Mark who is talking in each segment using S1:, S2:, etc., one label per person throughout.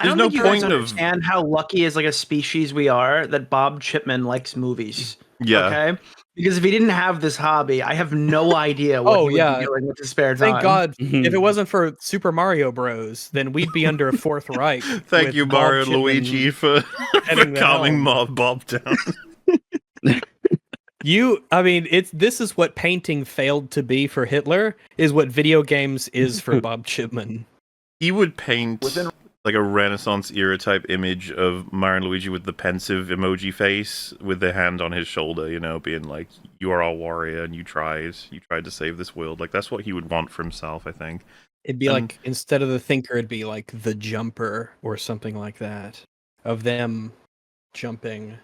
S1: I don't
S2: no
S1: think you guys
S2: point of-
S1: understand how lucky as like a species we are that Bob Chipman likes movies.
S2: Yeah.
S1: Okay. Because if he didn't have this hobby, I have no idea what he would be doing with his spare time.
S3: Thank God, if it wasn't for Super Mario Bros, then we'd be under a Fourth Reich.
S2: Thank you, Mario and Luigi, for calming Bob down.
S3: This is what painting failed to be for Hitler, is what video games is for Bob Chipman.
S2: He would paint like a Renaissance era type image of Mario and Luigi with the pensive emoji face with their hand on his shoulder, you know, being like, "You are our warrior, and you tried to save this world." Like that's what he would want for himself, I think.
S3: It'd be like, instead of the thinker, it'd be like the jumper or something like that, of them jumping.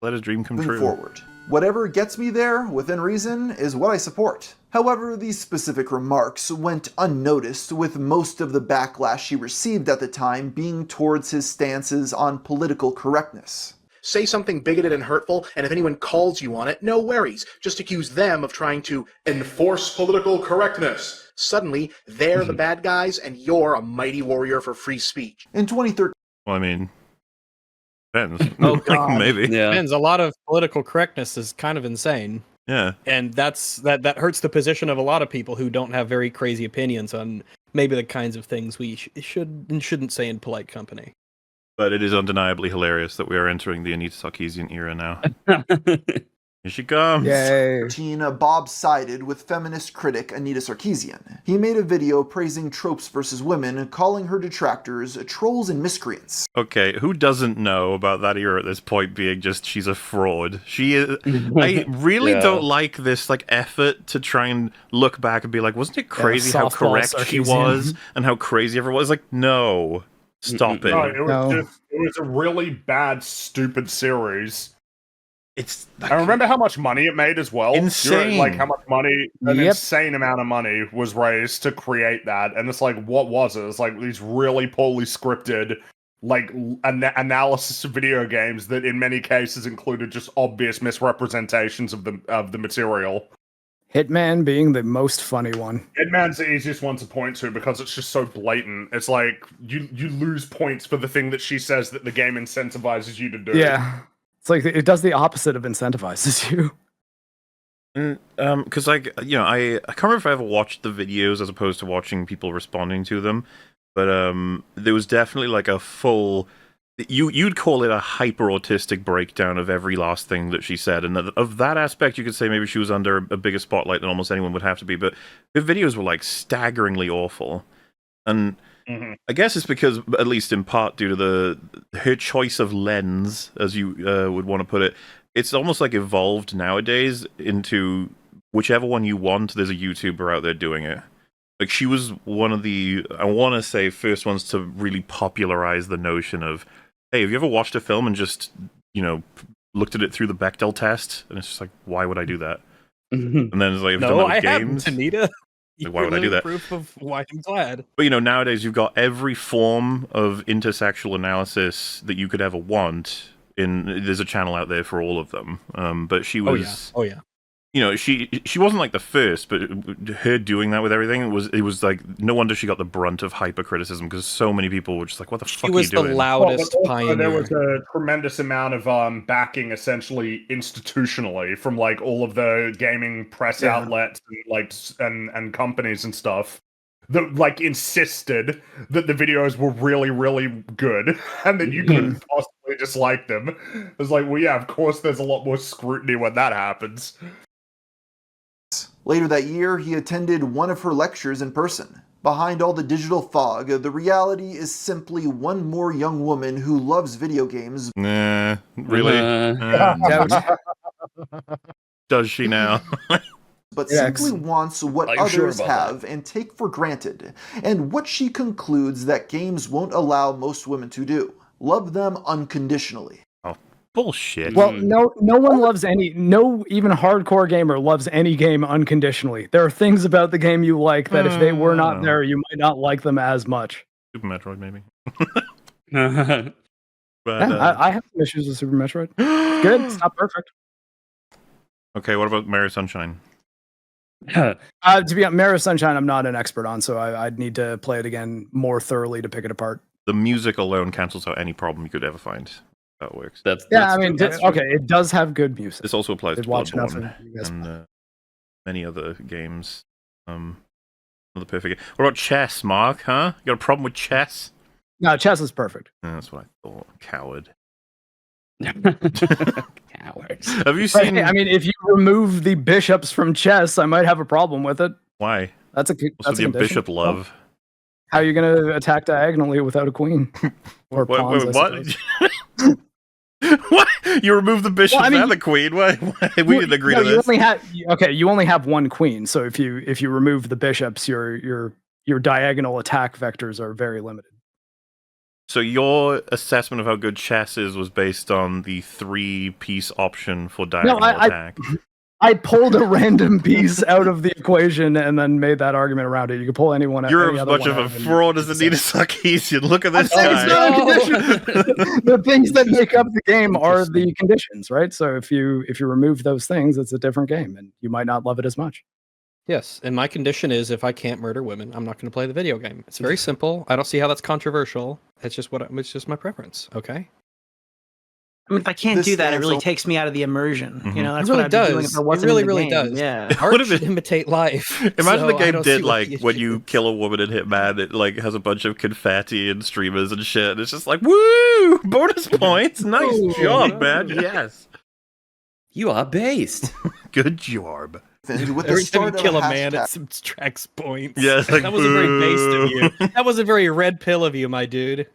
S2: Let his dream come true.
S4: Forward. Whatever gets me there, within reason, is what I support. However, these specific remarks went unnoticed, with most of the backlash he received at the time being towards his stances on political correctness.
S5: Say something bigoted and hurtful, and if anyone calls you on it, no worries. Just accuse them of trying to enforce political correctness. Suddenly, they're the bad guys, and you're a mighty warrior for free speech.
S4: In 2013...
S2: Well, I mean... depends.
S1: Oh, God.
S2: Maybe.
S3: Yeah. Depends. A lot of political correctness is kind of insane.
S2: Yeah.
S3: And that hurts the position of a lot of people who don't have very crazy opinions on maybe the kinds of things we should and shouldn't say in polite company.
S2: But it is undeniably hilarious that we are entering the Anita Sarkeesian era now. Here she comes.
S4: Yay. Bob sided with feminist critic Anita Sarkeesian. He made a video praising tropes versus women, calling her detractors trolls and miscreants.
S2: Okay, who doesn't know about that era at this point being just she's a fraud? She is. I really don't like this like effort to try and look back and be like, wasn't it crazy how correct she was and how crazy everyone was? Like, no, stop it.
S6: No, it was a really bad, stupid series. I remember how much money it made as well.
S2: Insane.
S6: Like how much money, an insane amount of money was raised to create that. And it's like, what was it? It's like these really poorly scripted, like analysis of video games that in many cases included just obvious misrepresentations of the material.
S7: Hitman being the most funny one.
S6: Hitman's the easiest one to point to because it's just so blatant. It's like you lose points for the thing that she says that the game incentivizes you to do.
S7: Yeah. It's like it does the opposite of incentivizes you.
S2: Because like, you know, I can't remember if I ever watched the videos as opposed to watching people responding to them, but there was definitely like a full, you'd call it a hyper autistic breakdown of every last thing that she said, and of that aspect you could say maybe she was under a bigger spotlight than almost anyone would have to be, but her videos were like staggeringly awful. And I guess it's because, at least in part due to her choice of lens, as you would want to put it, it's almost like evolved nowadays into whichever one you want, there's a YouTuber out there doing it. Like, she was one of the, I want to say, first ones to really popularize the notion of, hey, have you ever watched a film and just, you know, looked at it through the Bechdel test? And it's just like, why would I do that? And then it's like,
S3: no, I haven't, Anita.
S2: Like, why would I do that?
S3: Proof of why I'm glad.
S2: But, you know, nowadays you've got every form of intersexual analysis that you could ever want. There's a channel out there for all of them. But she was...
S3: Oh, yeah.
S2: You know, she wasn't like the first, but her doing that with everything, it was like, no wonder she got the brunt of hyper criticism, because so many people were just like, what the fuck are you doing?
S3: She was the loudest pioneer.
S6: There was a tremendous amount of backing, essentially institutionally, from like all of the gaming press outlets and like and companies and stuff that like insisted that the videos were really, really good and that you couldn't possibly dislike them. It was like, well, yeah, of course there's a lot more scrutiny when that happens.
S4: Later that year, he attended one of her lectures in person. Behind all the digital fog, the reality is simply one more young woman who loves video games.
S2: Nah, really? Does she now?
S4: But simply wants what others have and take for granted, and what she concludes that games won't allow most women to do. Love them unconditionally.
S2: Bullshit.
S7: Well, no one loves no even hardcore gamer loves any game unconditionally. There are things about the game you like that if they were not there, you might not like them as much.
S2: Super Metroid, maybe.
S7: But I have some issues with Super Metroid. It's good. It's not perfect.
S2: Okay, what about Mario Sunshine?
S7: To be honest, Mario Sunshine, I'm not an expert on, so I'd need to play it again more thoroughly to pick it apart.
S2: the music alone cancels out any problem you could ever find. That works.
S7: I mean, okay, it does have good music.
S2: This also applies to
S7: watch
S2: Bloodborne and many other games. Another perfect game. What about chess, Mark? Huh? You got a problem with chess?
S7: No, chess is perfect.
S2: That's what I thought. Coward.
S8: Cowards.
S2: Have you seen?
S7: I mean, if you remove the bishops from chess, I might have a problem with it.
S2: Why?
S7: That's a
S2: What's with your bishop love?
S7: How are you going to attack diagonally without a queen? Or pawns,
S2: what? What? You remove the bishop and the queen? Why? We didn't agree to this.
S7: You only have one queen. So if you remove the bishops, your diagonal attack vectors are very limited.
S2: So your assessment of how good chess is was based on the 3-piece option for diagonal attack.
S7: I pulled a random piece out of the equation and then made that argument around it. You can pull anyone out.
S2: You're as much of a fraud as Anita Sarkeesian. Look at this
S7: guy. The things that make up the game are
S2: Interesting.
S7: the conditions, right? So if you remove those things, it's a different game, and you might not love it as much.
S3: Yes, and my condition is if I can't murder women, I'm not going to play the video game. It's very simple. I don't see how that's controversial. It's just it's just my preference. Okay.
S1: I mean, if I can't do that, it really takes me out of the immersion.
S2: Mhm.
S1: You know, that's
S3: It really
S1: what I'd be doing
S3: does.
S1: if I wasn't
S3: It really,
S1: in the
S3: really
S1: game.
S3: does.
S1: Yeah.
S3: Art should imitate life.
S2: Imagine
S3: so
S2: the
S3: I
S2: game
S3: don't
S2: did
S3: see what
S2: like
S3: the
S2: when
S3: issue
S2: you
S3: is.
S2: kill a woman in Hitman, it like has a bunch of confetti and streamers and shit. And it's just like, woo! Bonus points! Nice job, man. Yes.
S8: You are based.
S2: Good job.
S4: With the
S3: Every time
S4: start
S3: you
S4: of
S3: kill a
S4: hashtag-
S3: man, it subtracts points.
S2: Yeah, it's like,
S3: that wasn't very based of you.
S2: boo.
S3: That wasn't very red pill of you, my dude.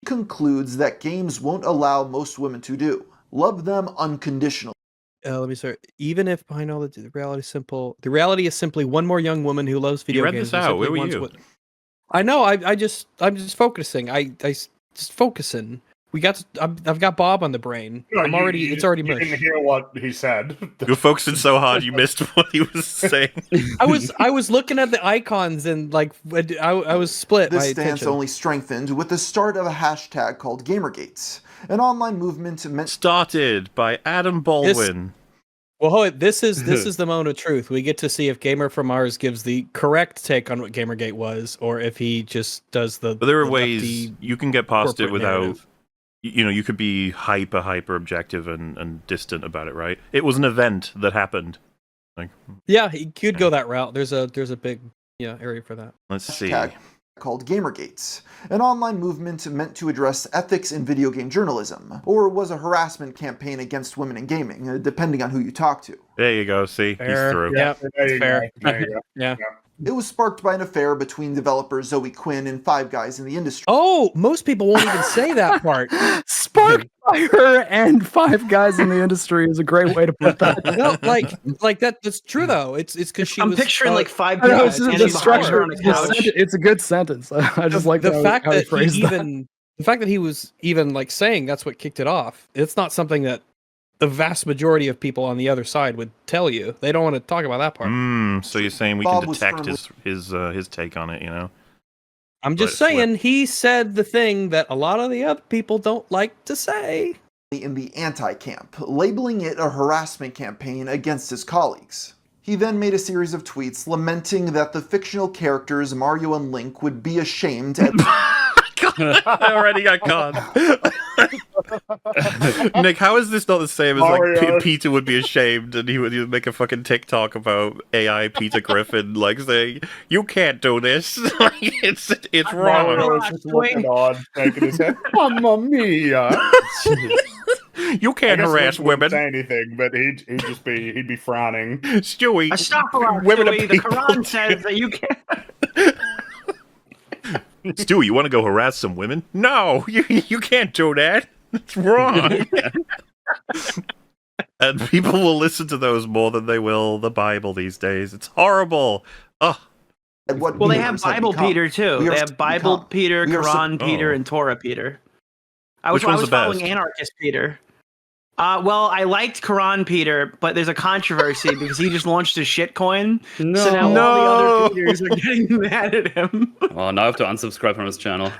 S4: concludes that games won't allow most women to do. Love them unconditionally.
S3: Let me start. Even if I know that the reality is simply one more young woman who loves video
S2: You read
S3: games.
S2: this out. Where were you?
S3: I know. I'm just focusing. I just focusing. I've got Bob on the brain.
S6: No,
S3: It's already
S6: You
S3: mush.
S6: didn't hear what he said.
S2: You're focusing so hard you missed what he was saying.
S3: I was looking at the icons and like I was split.
S4: This
S3: my
S4: stance
S3: attention.
S4: only strengthened with the start of a hashtag called Gamergate, an online movement meant
S2: Started by Adam Baldwin.
S3: Well, hold it. This is the moment of truth. We get to see if Gamer from Mars gives the correct take on what Gamergate was, or if he just does the.
S2: But there are
S3: the
S2: ways
S3: lefty
S2: you can get past it
S3: corporate
S2: without.
S3: narrative.
S2: You know, you could be hyper objective and distant about it, right? It was an event that happened. Like,
S3: Yeah, he could go that route. There's a big area for that.
S2: let's see.
S4: hashtag called Gamergate, an online movement meant to address ethics in video game journalism, or was a harassment campaign against women in gaming, depending on who you talk to.
S2: There you go. See, he's through.
S3: Yeah,
S6: There you
S3: fair.
S6: go. There you go.
S3: Yeah.
S4: It was sparked by an affair between developer Zoe Quinn and 5 guys in the industry.
S3: Oh, most people won't even say that part.
S7: Sparked by her and 5 guys in the industry is a great way to put that.
S3: No, like that's true though. It's because she.
S1: I'm
S3: was,
S1: picturing like 5
S7: I know,
S1: people
S7: it's just
S1: standing
S7: the
S1: behind
S7: structure.
S1: her on a couch.
S7: It's a good sentence. I just like
S3: the fact
S7: how
S3: that
S7: phrased
S3: he
S7: that.
S3: even the fact that he was even like saying that's what kicked it off. It's not something that the vast majority of people on the other side would tell you. They don't want to talk about that part.
S2: So you're saying we
S4: Bob
S2: can
S4: was
S2: detect
S4: firmly-
S2: his take on it, you know?
S3: I'm just
S2: But
S3: saying he said the thing that a lot of the other people don't like to say.
S4: in the anti-camp, labeling it a harassment campaign against his colleagues. He then made a series of tweets lamenting that the fictional characters Mario and Link would be ashamed at
S2: I already got caught. Nick, how is this not the same as like
S6: Mario.
S2: Peter would be ashamed and he would make a fucking TikTok about AI Peter Griffin, like saying, "You can't do this. Like, it's wrong."
S6: Mario was just looking on, shaking his head. Mamma mia!
S2: You can't
S6: I guess
S2: harass
S6: Link wouldn't
S2: women.
S6: say anything, but he'd be frowning.
S2: Stewie,
S1: Stop around,
S2: women are
S1: Stewie. The
S2: people
S1: Quran
S2: too.
S1: says that you can't.
S2: Stewie, you want to go harass some women? No, you can't do that. It's wrong. And people will listen to those more than they will the Bible these days. It's horrible. Ugh.
S4: what
S1: Well, they have
S4: gamers have
S1: Bible
S4: become.
S1: Peter too.
S4: We are
S1: They have
S4: still
S1: Bible
S4: become.
S1: Peter,
S4: We are
S1: Quran Peter,
S2: Oh.
S1: and Torah Peter. I
S2: Which
S1: was
S2: one's the
S1: following
S2: best?
S1: Anarchist Peter. Well, I liked Quran Peter, but there's a controversy because he just launched a shitcoin.
S8: No.
S1: So now all the
S2: No.
S1: other Peters are getting mad at him.
S8: Well, now I have to unsubscribe from his channel.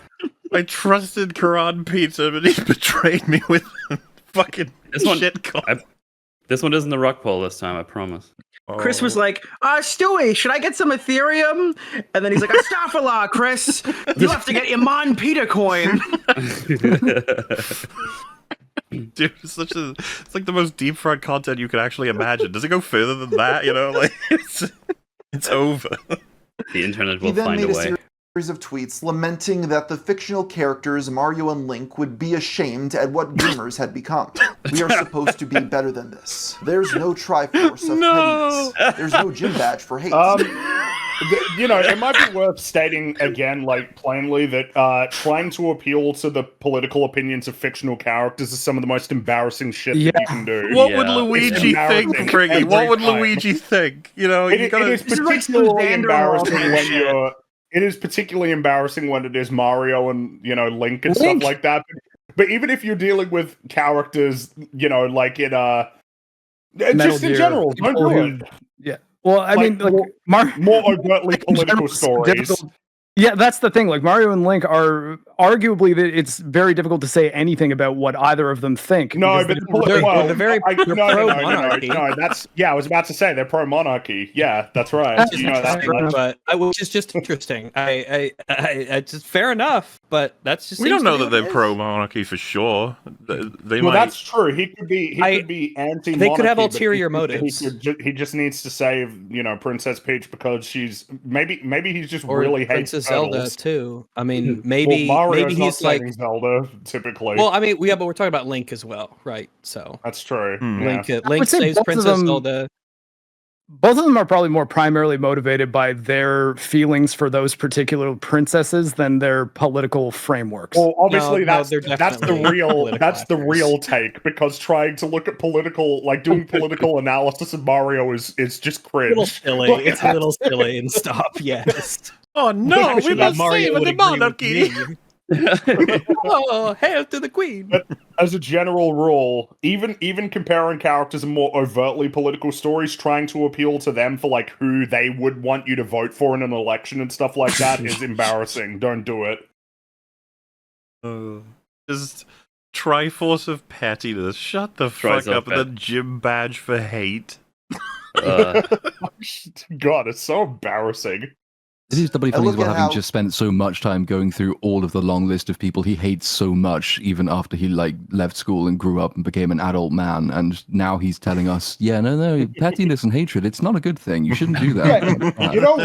S2: I trusted Quran Peter, but he betrayed me with fucking
S8: This one-
S2: shit.
S8: This one isn't the rock poll this time, I promise.
S1: Chris was like, Stewie, should I get some Ethereum? And then he's like, Astaghfirullah, Chris. You have to get Iman Peter coin.
S2: Dude, it's like the most deep fried content you could actually imagine. Does it go further than that? You know, like it's over.
S8: The internet
S4: He
S8: will
S4: then
S8: find
S4: made
S8: a
S4: a
S8: way.
S4: series of tweets lamenting that the fictional characters Mario and Link would be ashamed at what gamers had become. We are supposed to be better than this. There's no Triforce of pettiness. There's no gym badge for hate.
S6: You know, it might be worth stating again, like plainly, that trying to appeal to the political opinions of fictional characters is some of the most embarrassing shit that you can do.
S2: What would
S8: Yeah.
S2: Luigi think, Friggy? What would Luigi think? You know,
S6: It
S2: you gotta...
S6: is
S1: This is like some
S6: particularly embarrassing
S1: Vanderwall
S6: when
S1: shit.
S6: you're. It is particularly embarrassing when it is Mario and Link and stuff like that. But even if you're dealing with characters, like in just in
S3: Gear,
S6: general, don't
S3: people
S6: do
S3: who-
S6: it.
S3: Yeah. Well, I mean, like
S6: More overtly
S3: in general,
S6: political
S3: it's
S6: stories.
S3: difficult- Yeah, that's the thing. Like Mario and Link are arguably that it's very difficult to say anything about what either of them think.
S6: No,
S3: because
S6: but
S3: they
S6: the
S3: don't
S6: poli-
S3: really-
S6: well,
S5: they're very-
S6: I-
S5: they're
S6: no, no, no, no,
S5: pro-monarchy.
S6: no, that's I was about to say they're pro-monarchy. Yeah, that's right.
S3: That's
S6: You know, that's
S3: interesting,
S6: right.
S5: But which is just interesting. I just fair enough, but that's just
S2: We don't
S5: seems
S2: know
S5: to be
S2: that
S5: what
S2: they're
S5: it is.
S2: pro-monarchy for sure. They
S6: Well,
S2: might.
S6: that's true. He could be anti-monarchy.
S5: They could have
S6: but
S5: ulterior
S6: he
S5: motives.
S6: he just needs to save, Princess Peach because she's maybe he's just
S5: Or
S6: really hates
S5: Princess Zelda
S6: turtles.
S5: too. I mean, maybe
S6: well, Mario's
S5: maybe
S6: not
S5: he's like.
S6: saving Zelda typically.
S5: Well, I mean, but we're talking about Link as well, right? So
S6: that's true.
S2: Hmm.
S6: Yeah.
S5: Link
S3: say
S5: saves
S3: both of
S5: Princess
S3: them-
S5: Zelda.
S3: Both of them are probably more primarily motivated by their feelings for those particular princesses than their political frameworks.
S6: Well, obviously
S5: No,
S6: that's
S5: they're
S6: the
S5: definitely
S6: real
S5: political
S6: that's the
S5: actors.
S6: real take, because trying to look at doing political analysis of Mario is just
S5: A little
S6: cringe.
S5: silly. It's a little silly and stuff. Yes.
S2: Oh no, we
S5: Actually,
S2: must
S5: Mario
S2: save
S5: would
S2: the
S5: agree with
S2: monarchy.
S5: me. Oh, hail to the queen!
S6: As a general rule, even comparing characters in more overtly political stories, trying to appeal to them for like who they would want you to vote for in an election and stuff like that is embarrassing. Don't do it.
S2: Just Triforce of pettiness. Shut the
S8: Triforce
S2: fuck
S8: of
S2: up. And then gym badge for hate.
S6: God, it's so embarrassing.
S9: It is doubly
S4: I
S9: funny as
S4: look
S9: well,
S4: at
S9: having
S4: how-
S9: just spent so much time going through all of the long list of people he hates so much, even after he left school and grew up and became an adult man, and now he's telling us, no, pettiness and hatred, it's not a good thing. You shouldn't do that.
S6: You know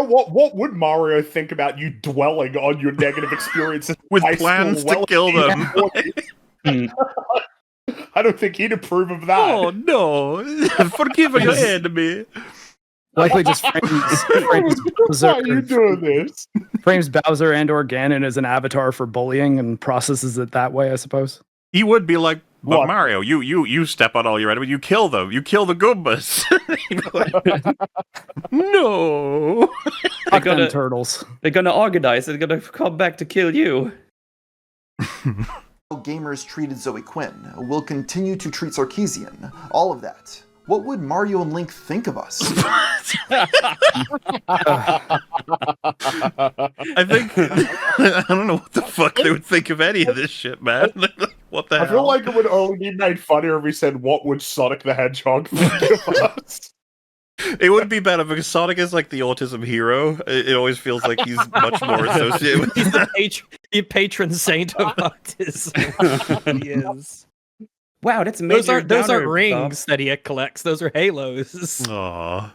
S6: what? What would Mario think about you dwelling on your negative experiences
S2: With
S6: in high
S2: plans
S6: school
S2: to kill them.
S6: I don't think he'd approve of that.
S2: Oh no! Forgive your enemy.
S3: Likely just frames Bowser,
S6: Why are you doing this?
S3: frames Bowser and or Ganon as an avatar for bullying and processes it that way, I suppose.
S2: He would be like, but
S6: What?
S2: Mario, you step on all your enemies, you kill them, you kill the Goombas. No.
S3: Fuck them
S8: gonna-
S3: turtles.
S8: They're gonna organize. They're gonna come back to kill you.
S4: Gamers treated Zoe Quinn will continue to treat Sarkeesian. All of that. What would Mario and Link think of us?
S2: I think I don't know what the fuck they would think of any of this shit, man. What the
S6: I
S2: hell?
S6: feel like it would only be made funnier if we said, "What would Sonic the Hedgehog think of us?"
S2: It would be better because Sonic is like the autism hero. It always feels like he's much more associated with
S5: He's the patron saint of autism. He is.
S8: Wow, that's
S5: Those
S8: major
S5: aren't
S8: downer,
S5: rings that he collects. Those are halos.
S2: Aww.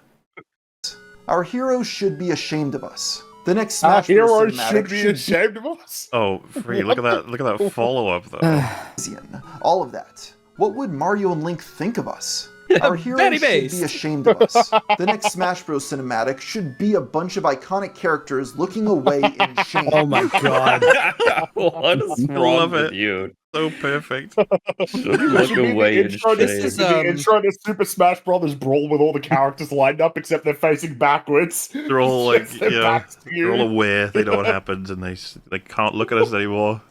S4: Our heroes should be ashamed of us. The next
S6: Our
S4: Smash Bros.
S6: heroes
S4: cinematic
S6: should be ashamed of us.
S2: Oh, free! Look at that! Look at that follow-up though.
S4: Sarkeesian. All of that. What would Mario and Link think of us? Our heroes
S5: Very
S4: should
S5: based.
S4: be ashamed of us. The next Smash Bros. Cinematic should be a bunch of iconic characters looking away in shame.
S3: Oh my god.
S8: What is wrong
S2: Love
S8: with
S2: it.
S8: you?
S2: So perfect.
S8: Look
S6: It should be
S8: away in
S6: the intro,
S8: shame.
S6: this is the intro to Super Smash Brothers Brawl with all the characters lined up except they're facing backwards.
S2: They're all like,
S6: Their
S2: you know,
S6: backs to
S2: they're all
S6: you.
S2: aware they know what happens, and they can't look at us anymore.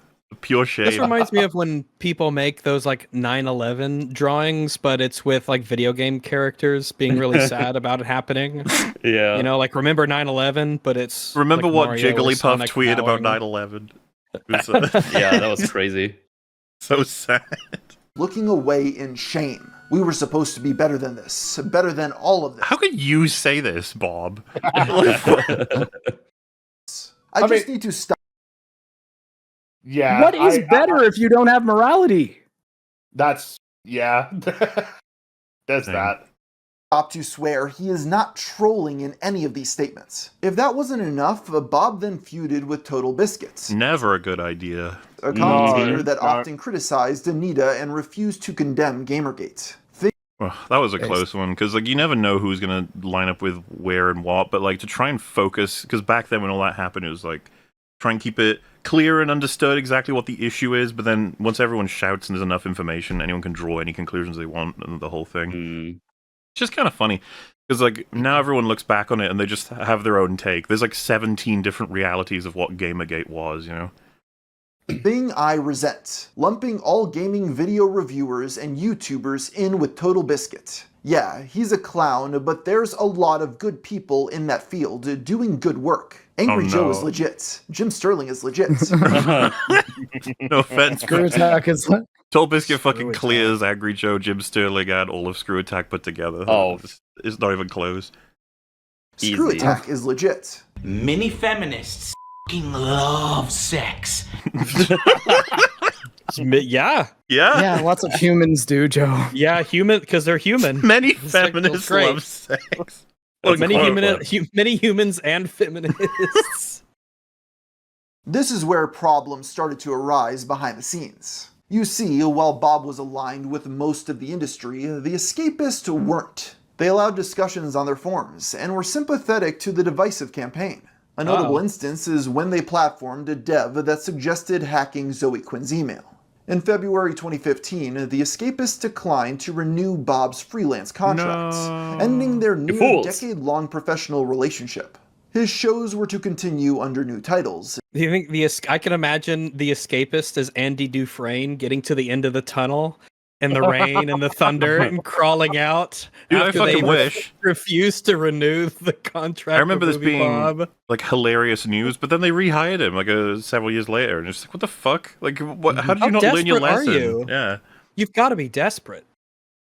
S2: Pure shame.
S5: This reminds me of when people make those like 9/11 drawings, but it's with like video game characters being really sad about it happening.
S8: Yeah.
S5: You know, like remember 9/11, but it's
S2: Remember
S5: like
S2: what
S5: Mario or
S2: Jigglypuff
S5: Sonic
S2: tweeted about
S5: bowing.
S2: 9/11? It was
S8: Yeah, that was crazy.
S2: so sad.
S4: Looking away in shame. We were supposed to be better than this, better than all of this.
S2: How could you say this, Bob?
S4: I just need to stop.
S6: Yeah.
S7: What is better if you don't have morality?
S6: That's yeah. There's that.
S4: To swear he is not trolling in any of these statements. If that wasn't enough, Bob then feuded with Total Biscuits,
S2: Never a good idea.
S4: a commentator that often criticized Anita and refused to condemn Gamergate.
S2: Well, that was a close one, because like you never know who's gonna line up with where and what, but like to try and focus, because back then when all that happened, it was like try and keep it clear and understood exactly what the issue is, but then once everyone shouts and there's enough information, anyone can draw any conclusions they want and the whole thing. It's just kind of funny, because like now everyone looks back on it and they just have their own take. There's like 17 different realities of what Gamergate was, you know?
S4: Thing I resent, lumping all gaming video reviewers and YouTubers in with Total Biscuit. Yeah, he's a clown, but there's a lot of good people in that field doing good work. Angry Joe is legit. Jim Sterling is legit.
S2: No offense,
S7: Screw Attack is.
S2: Total Biscuit fucking clears Angry Joe, Jim Sterling, and all of Screw Attack put together.
S8: Oh.
S2: It's not even close.
S4: Screw Attack is legit.
S10: Many feminists f***ing love sex.
S3: Yeah.
S7: Yeah, lots of humans do, Joe.
S3: Yeah, human, because they're human.
S2: Many
S3: Sex feels
S2: feminists
S3: great.
S2: love sex.
S3: Well, many humans and feminists.
S4: This is where problems started to arise behind the scenes. You see, while Bob was aligned with most of the industry, the Escapists weren't. They allowed discussions on their forums, and were sympathetic to the divisive campaign. A notable instance is when they platformed a dev that suggested hacking Zoe Quinn's email. In February 2015, the Escapists declined to renew Bob's freelance contract, ending their near-decade-long professional relationship. His shows were to continue under new titles.
S3: Do you think I can imagine the Escapist as Andy Dufresne getting to the end of the tunnel and the rain and the thunder and crawling out
S2: Dude, I
S3: after
S2: fucking
S3: they
S2: wish.
S3: refused to renew the contract.
S2: I remember
S3: with
S2: this being
S3: Moviebob.
S2: like hilarious news, but then they rehired him like several years later, and it's like, what the fuck? Like, what? How did you not learn your
S3: desperate are
S2: lesson?
S3: you?
S2: Yeah,
S3: You've got to be desperate.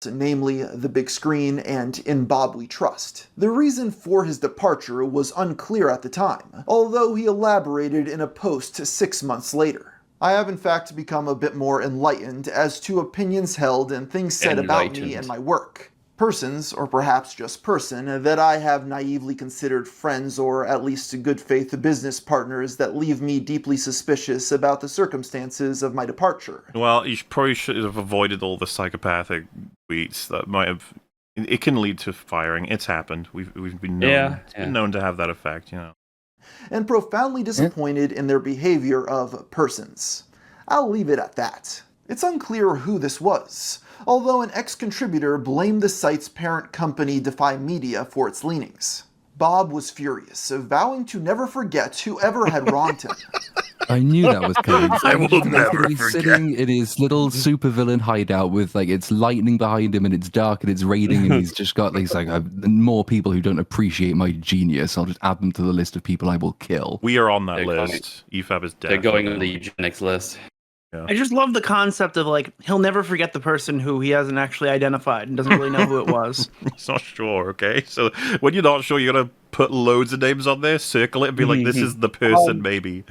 S4: Namely the big screen and In Bob We Trust. The reason for his departure was unclear at the time, although he elaborated in a post 6 months later. I have in fact become a bit more enlightened as to opinions held and things said about me and my work. Persons, or perhaps just person, that I have naively considered friends or at least good faith business partners that leave me deeply suspicious about the circumstances of my departure.
S2: well, you probably should have avoided all the psychopathic tweets that might have. It can lead to firing. It's happened. We've been known. It's been known to have that effect, you know.
S4: And profoundly disappointed in their behavior of persons. I'll leave it at that. It's unclear who this was, although an ex-contributor blamed the site's parent company Defy Media for its leanings. Bob was furious, vowing to never forget whoever had wronged him.
S9: I knew that was coming.
S2: I will never
S9: He's
S2: forget.
S9: sitting in his little supervillain hideout with like it's lightning behind him and it's dark and it's raining and he's just got these like more people who don't appreciate my genius. I'll just add them to the list of people I will kill.
S2: We are on that
S8: They're
S2: list. EFAP is dead.
S8: They're going on the eugenics list.
S1: I just love the concept of like he'll never forget the person who he hasn't actually identified and doesn't really know who it was.
S2: He's not sure, okay? So when you're not sure, you gotta put loads of names on there, circle it, and be like, this is the person, maybe.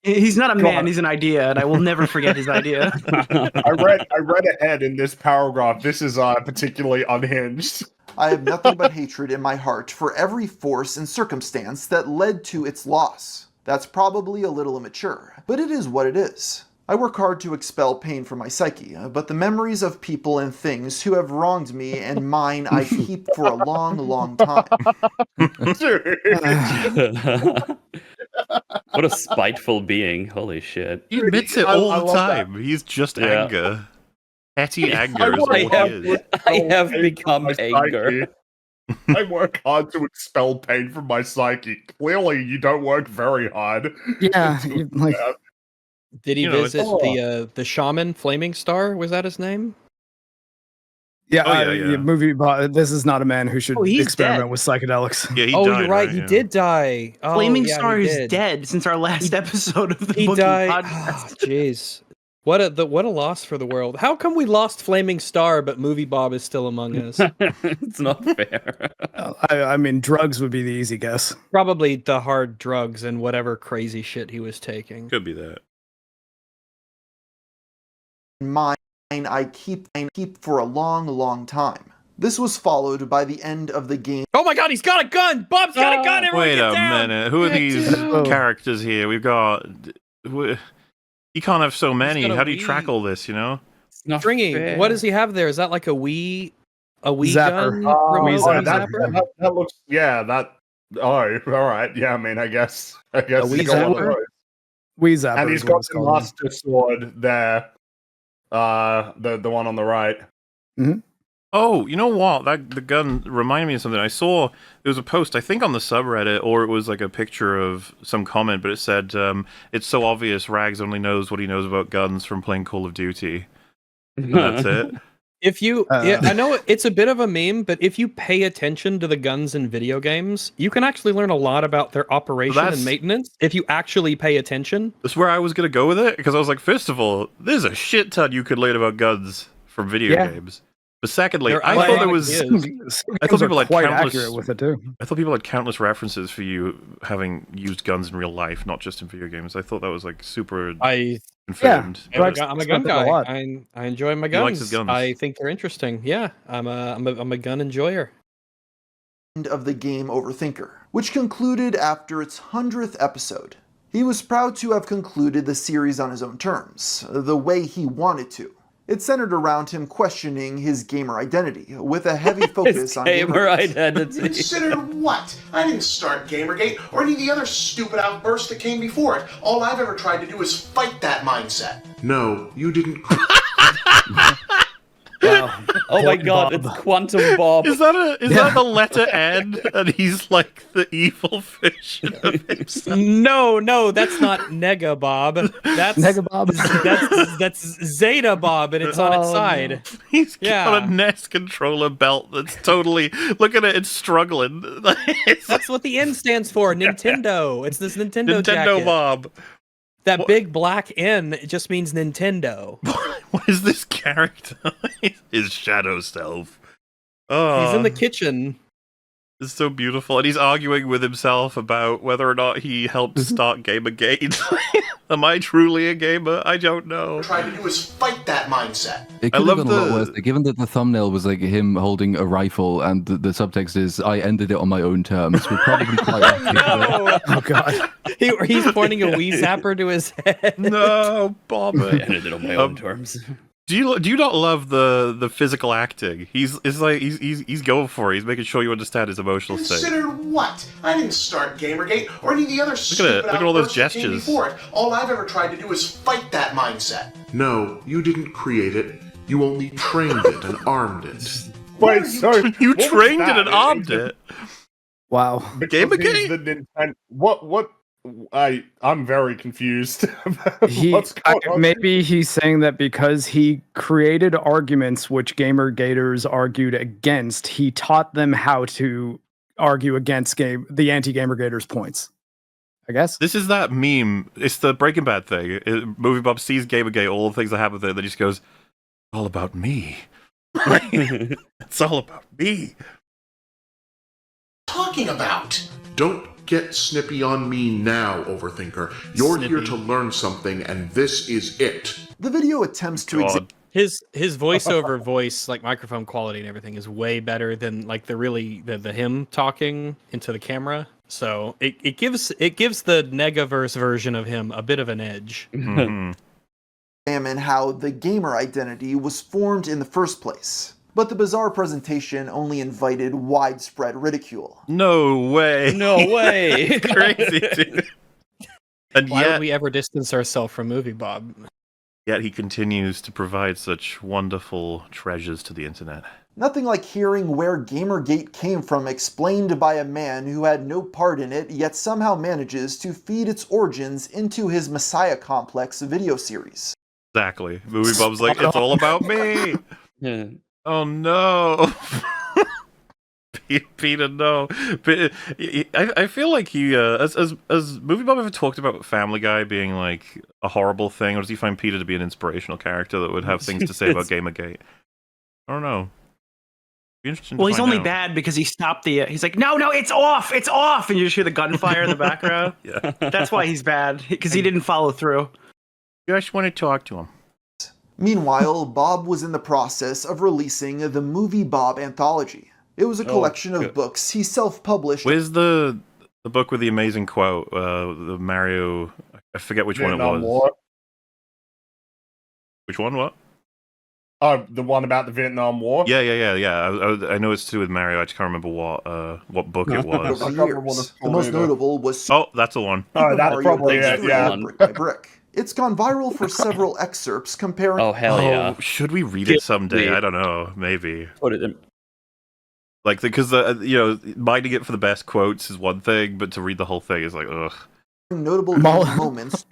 S1: He's not a man, he's an idea, and I will never forget his idea.
S6: I read ahead in this paragraph. This is particularly unhinged.
S4: I have nothing but hatred in my heart for every force and circumstance that led to its loss. That's probably a little immature, but it is what it is. I work hard to expel pain from my psyche, but the memories of people and things who have wronged me and mine I keep for a long, long time.
S8: What a spiteful being. Holy shit.
S2: He admits it all the
S6: love
S2: time. He's just anger. Petty anger is all he is.
S8: I have become anger.
S6: I work hard to expel pain from my psyche. Clearly, you don't work very hard.
S7: Yeah, like
S3: Did he visit the shaman Flaming Star? Was that his name?
S7: yeah,
S2: yeah.
S7: movie. This is not a man who should
S1: he's
S7: experiment
S1: dead.
S7: with psychedelics.
S2: Yeah, he
S3: Oh,
S2: died,
S3: you're right. He
S2: Yeah.
S3: did die. Oh,
S1: Flaming
S3: yeah,
S1: Star
S3: he
S1: is
S3: did.
S1: dead since our last episode of the
S3: He
S1: Booking
S3: died.
S1: podcast.
S3: Jeez. What a loss for the world. How come we lost Flaming Star, but Moviebob is still among us?
S8: It's not fair.
S7: I mean, drugs would be the easy guess.
S3: Probably the hard drugs and whatever crazy shit he was taking.
S2: Could be that.
S4: Mine I keep for a long time. This was followed by the end of the game.
S3: Oh my god, he's got a gun! Bob's got a gun! Everyone
S2: Wait
S3: get
S2: a
S3: down!
S2: minute. Who are these
S7: dude.
S2: characters here? We've got. You can't have so many.
S3: got a
S2: How do you
S3: Wii.
S2: track all this? You know.
S8: It's not
S3: Stringy,
S8: fair.
S3: what does he have there? Is that like a Wii
S7: Zapper.
S3: gun?
S7: Oh,
S3: remote?
S7: Wii
S6: Oh,
S7: Zapper.
S6: that looks. Yeah, that. Oh, all right. Yeah, I mean, I guess.
S3: A Wii
S6: it's got one of
S3: Zapper?
S6: those.
S7: Wii Zapper.
S6: And he's
S7: is what
S6: got
S7: it's
S6: the
S7: called.
S6: Master Sword there. The one on the right.
S2: Oh, you know what? The gun reminded me of something. I saw there was a post, I think on the subreddit, or it was like a picture of some comment, but it said, "It's so obvious Rags only knows what he knows about guns from playing Call of Duty." And that's it.
S3: If you, yeah, I know it's a bit of a meme, but if you pay attention to the guns in video games, you can actually learn a lot about their operation
S2: That's-
S3: and maintenance if you actually pay attention.
S2: That's where I was gonna go with it, because I was like, first of all, there's a shit ton you could learn about guns from video
S7: Yeah.
S2: games. But secondly,
S3: There
S2: I
S3: are
S2: thought there
S3: ideas.
S2: was.
S7: Some
S2: I thought
S7: games
S2: people
S7: are
S2: had
S7: quite
S2: countless-
S7: accurate with it too.
S2: I thought people had countless references for you having used guns in real life, not just in video games. I thought that was like super confirmed.
S7: Yeah, right.
S3: I'm a
S7: Spent
S3: gun
S7: it a
S3: guy.
S7: lot.
S3: I enjoy my
S2: He likes
S3: guns.
S2: his guns.
S3: I think they're interesting. Yeah, I'm a gun enjoyer.
S4: End of the Game Overthinker, which concluded after its 100th episode. He was proud to have concluded the series on his own terms, the way he wanted to. It centered around him questioning his gamer identity, with a heavy focus
S8: His
S4: on
S8: gamer
S4: Gamergate.
S8: identity.
S5: Consider what? I didn't start Gamergate or any of the other stupid outbursts that came before it. All I've ever tried to do is fight that mindset. No, you didn't.
S8: Wow. Oh my god, it's Quantum Bob.
S2: Is that the letter N? And he's like the evil version of himself.
S3: No, that's not Nega Bob. That's
S7: Nega Bob.
S3: that's Zeta Bob, and it's on its side.
S2: He's got
S3: Yeah.
S2: a NES controller belt that's totally. Look at it, it's struggling. It's
S3: That's what the N stands for. Nintendo. It's this Nintendo
S2: Nintendo
S3: jacket.
S2: Bob.
S3: That
S2: What?
S3: big black N, it just means Nintendo.
S2: What is this character? His shadow self. Oh,
S3: He's in the kitchen.
S2: It's so beautiful, and he's arguing with himself about whether or not he helped start Gamergate. Am I truly a gamer? I don't know.
S5: Tried to do is fight that mindset.
S9: It
S2: I
S9: could have
S2: love
S9: gone a lot
S2: the-
S9: worse. Given that the thumbnail was like him holding a rifle and the subtext is "I ended it on my own terms," we're probably quite.
S3: No!
S7: Oh god.
S3: He's pointing a Wii Zapper to his head.
S2: No, Bob.
S8: I ended it on my own terms.
S2: Do you not love the physical acting? He's going for it. He's making sure you understand his emotional state.
S5: Consider what? I didn't start Gamergate or any of the other stupid
S2: Look at all those
S5: outbursts that came
S2: gestures.
S5: before it. All I've ever tried to do is fight that mindset. No, you didn't create it. You only trained it and armed it.
S6: Wait, so
S2: You
S6: what was
S2: trained
S6: that?
S2: it and armed it.
S7: Wow.
S6: Because
S2: Gamergate?
S6: he's the Nintendo. What? I'm very confused. About what's going on.
S7: Maybe he's saying that because he created arguments which Gamergaters argued against, he taught them how to argue against the anti-Gamergaters' points. I guess.
S2: This is that meme. It's the Breaking Bad thing. Moviebob sees Gamergate, all the things that happen with it, then he just goes, all about me. It's all about me.
S5: Talking about? Don't get snippy on me now, Overthinker. You're here to learn something, and this is it.
S4: The video attempts to examine
S2: God.
S3: His voiceover voice, like microphone quality and everything, is way better than like the him talking into the camera. So it gives the Negaverse version of him a bit of an edge.
S2: Mhm.
S4: how the gamer identity was formed in the first place. But the bizarre presentation only invited widespread ridicule.
S2: No way.
S8: No way.
S2: It's crazy, dude. And
S3: Why
S2: yet,
S3: would we ever distance ourselves from Moviebob?
S2: yet he continues to provide such wonderful treasures to the internet.
S4: Nothing like hearing where Gamergate came from explained by a man who had no part in it, yet somehow manages to feed its origins into his Messiah Complex video series.
S2: Exactly. Moviebob's like, it's all about me.
S8: Yeah.
S2: Oh no. Peter, no. But I feel like he, as Moviebob ever talked about Family Guy being like a horrible thing, or does he find Peter to be an inspirational character that would have things to say about Gamergate? I don't know. Be interesting to
S1: Well, he's
S2: find
S1: only
S2: out.
S1: bad because he stopped the. He's like, no, it's off, and you just hear the gunfire in the background.
S2: Yeah.
S1: That's why he's bad, because he didn't follow through.
S2: You just want to talk to him.
S4: Meanwhile, Bob was in the process of releasing the Moviebob Anthology. It was a collection of books he self-published.
S2: Where's the book with the amazing quote? The Mario. I forget which one it was.
S6: War.
S2: Which one? What?
S6: Oh, the one about the Vietnam War?
S2: Yeah. I know it's to do with Mario. I just can't remember what book it was.
S4: Over years. The most notable was
S2: Oh, that's the one.
S6: Oh, that's
S4: Mario
S6: probably
S4: Bros.
S6: it,
S4: 3,
S6: yeah.
S4: brick by brick. It's gone viral for several excerpts comparing.
S8: Oh hell yeah!
S2: Should we read it someday? I don't know. Maybe.
S8: Put it in.
S2: Like, because minding it for the best quotes is one thing, but to read the whole thing is like, ugh.
S4: Notable moments.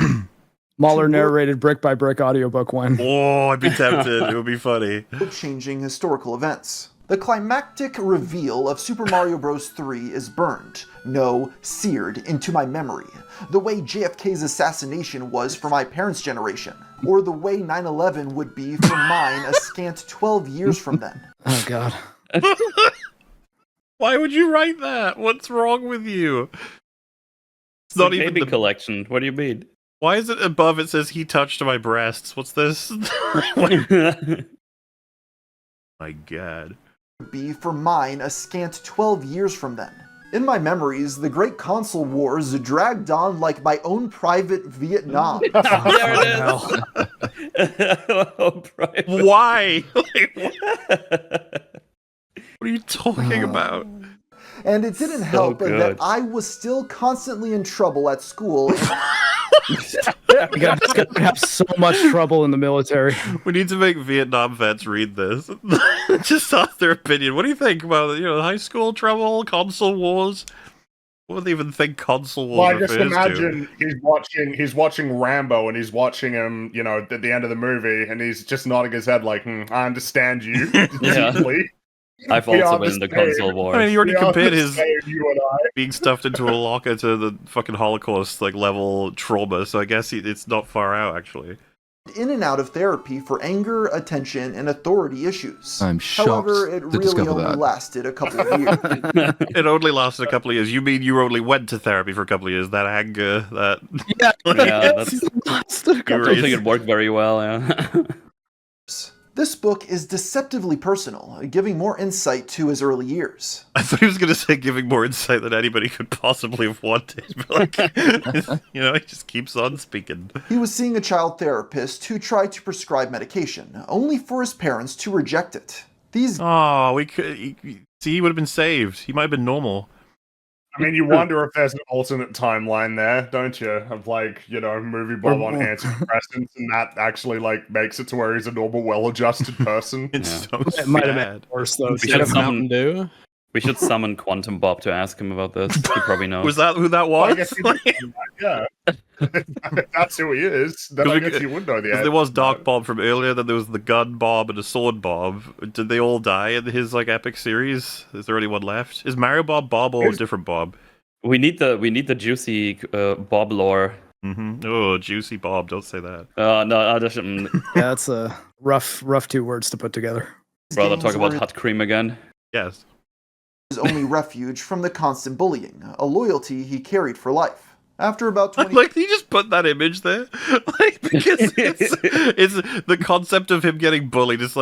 S7: Mahler narrated brick by brick audiobook one.
S2: Oh, I'd be tempted. It would be funny.
S4: Changing historical events. The climactic reveal of Super Mario Bros. 3 is burned, no, seared into my memory. The way JFK's assassination was for my parents' generation, or the way 9/11 would be for mine a scant 12 years from then.
S7: Oh god.
S2: Why would you write that? What's wrong with you? It's not even
S8: gaming
S2: the
S8: collection. What do you mean?
S2: Why is it above it says he touched my breasts? What's this? My god.
S4: Be for mine a scant 12 years from then. In my memories, the Great Console Wars dragged on like my own private Vietnam.
S8: There it is. Oh, private.
S2: Why? What are you talking about?
S4: And it didn't help
S8: good.
S4: that I was still constantly in trouble at school.
S7: You guys gonna have so much trouble in the military.
S2: We need to make Vietnam vets read this. Just ask their opinion. What do you think about high school trouble, console wars? What would they even think console wars
S6: Well, I just
S2: refers
S6: imagine he's watching Rambo and he's watching him, at the end of the movie, and he's just nodding his head like, I understand you
S8: Yeah.
S6: deeply.
S8: I've
S6: We
S8: also been in the
S6: understand.
S8: console wars.
S2: I mean, you already
S6: We
S2: compared his
S6: understand, you and I.
S2: being stuffed into a locker to the fucking Holocaust level trauma, so I guess it's not far out actually.
S4: In and out of therapy for anger, attention, and authority issues.
S9: I'm shocked
S4: However, it
S9: to
S4: really
S9: discover
S4: only
S9: that.
S4: lasted a couple of years.
S2: It only lasted a couple of years. You mean you only went to therapy for a couple of years? That anger, that
S7: Yeah,
S8: Yeah, that's. I
S2: You're
S8: don't
S2: right.
S8: think it worked very well. Yeah.
S4: This book is deceptively personal, giving more insight to his early years.
S2: I thought he was going to say giving more insight than anybody could possibly have wanted. But he just keeps on speaking.
S4: He was seeing a child therapist who tried to prescribe medication, only for his parents to reject it. These
S2: Oh, we could see. He would have been saved. He might have been normal.
S6: I mean, you wonder if there's an alternate timeline there, don't you? Of Moviebob on antidepressants, and that actually makes it to where he's a normal, well-adjusted person.
S2: It's so
S7: it might have
S2: sad.
S7: been worse though.
S8: We
S3: Instead
S8: should
S3: of
S8: summon.
S3: Mountain Dew.
S8: We should summon Quantum Bob to ask him about this. He probably knows.
S2: Was that who that
S6: Well, I
S2: was?
S6: guess he would know that, yeah. If that's who he is, then I guess you would know the answer.
S2: There was Dark Bob from earlier, then there was the Gun Bob and the Sword Bob. Did they all die in his epic series? Is there anyone left? Is Mario Bob or a different Bob?
S8: We need the juicy Bob lore.
S2: Mm-hmm. Oh, juicy Bob! Don't say that.
S8: No, I just
S7: Yeah, that's a rough 2 words to put together.
S8: rather
S4: games
S8: talk about
S4: were
S8: hot cream again.
S2: Yes.
S4: his only refuge from the constant bullying, a loyalty he carried for life. After about 20
S2: Like, you just put that image there, because it's the concept of him getting bullied. It's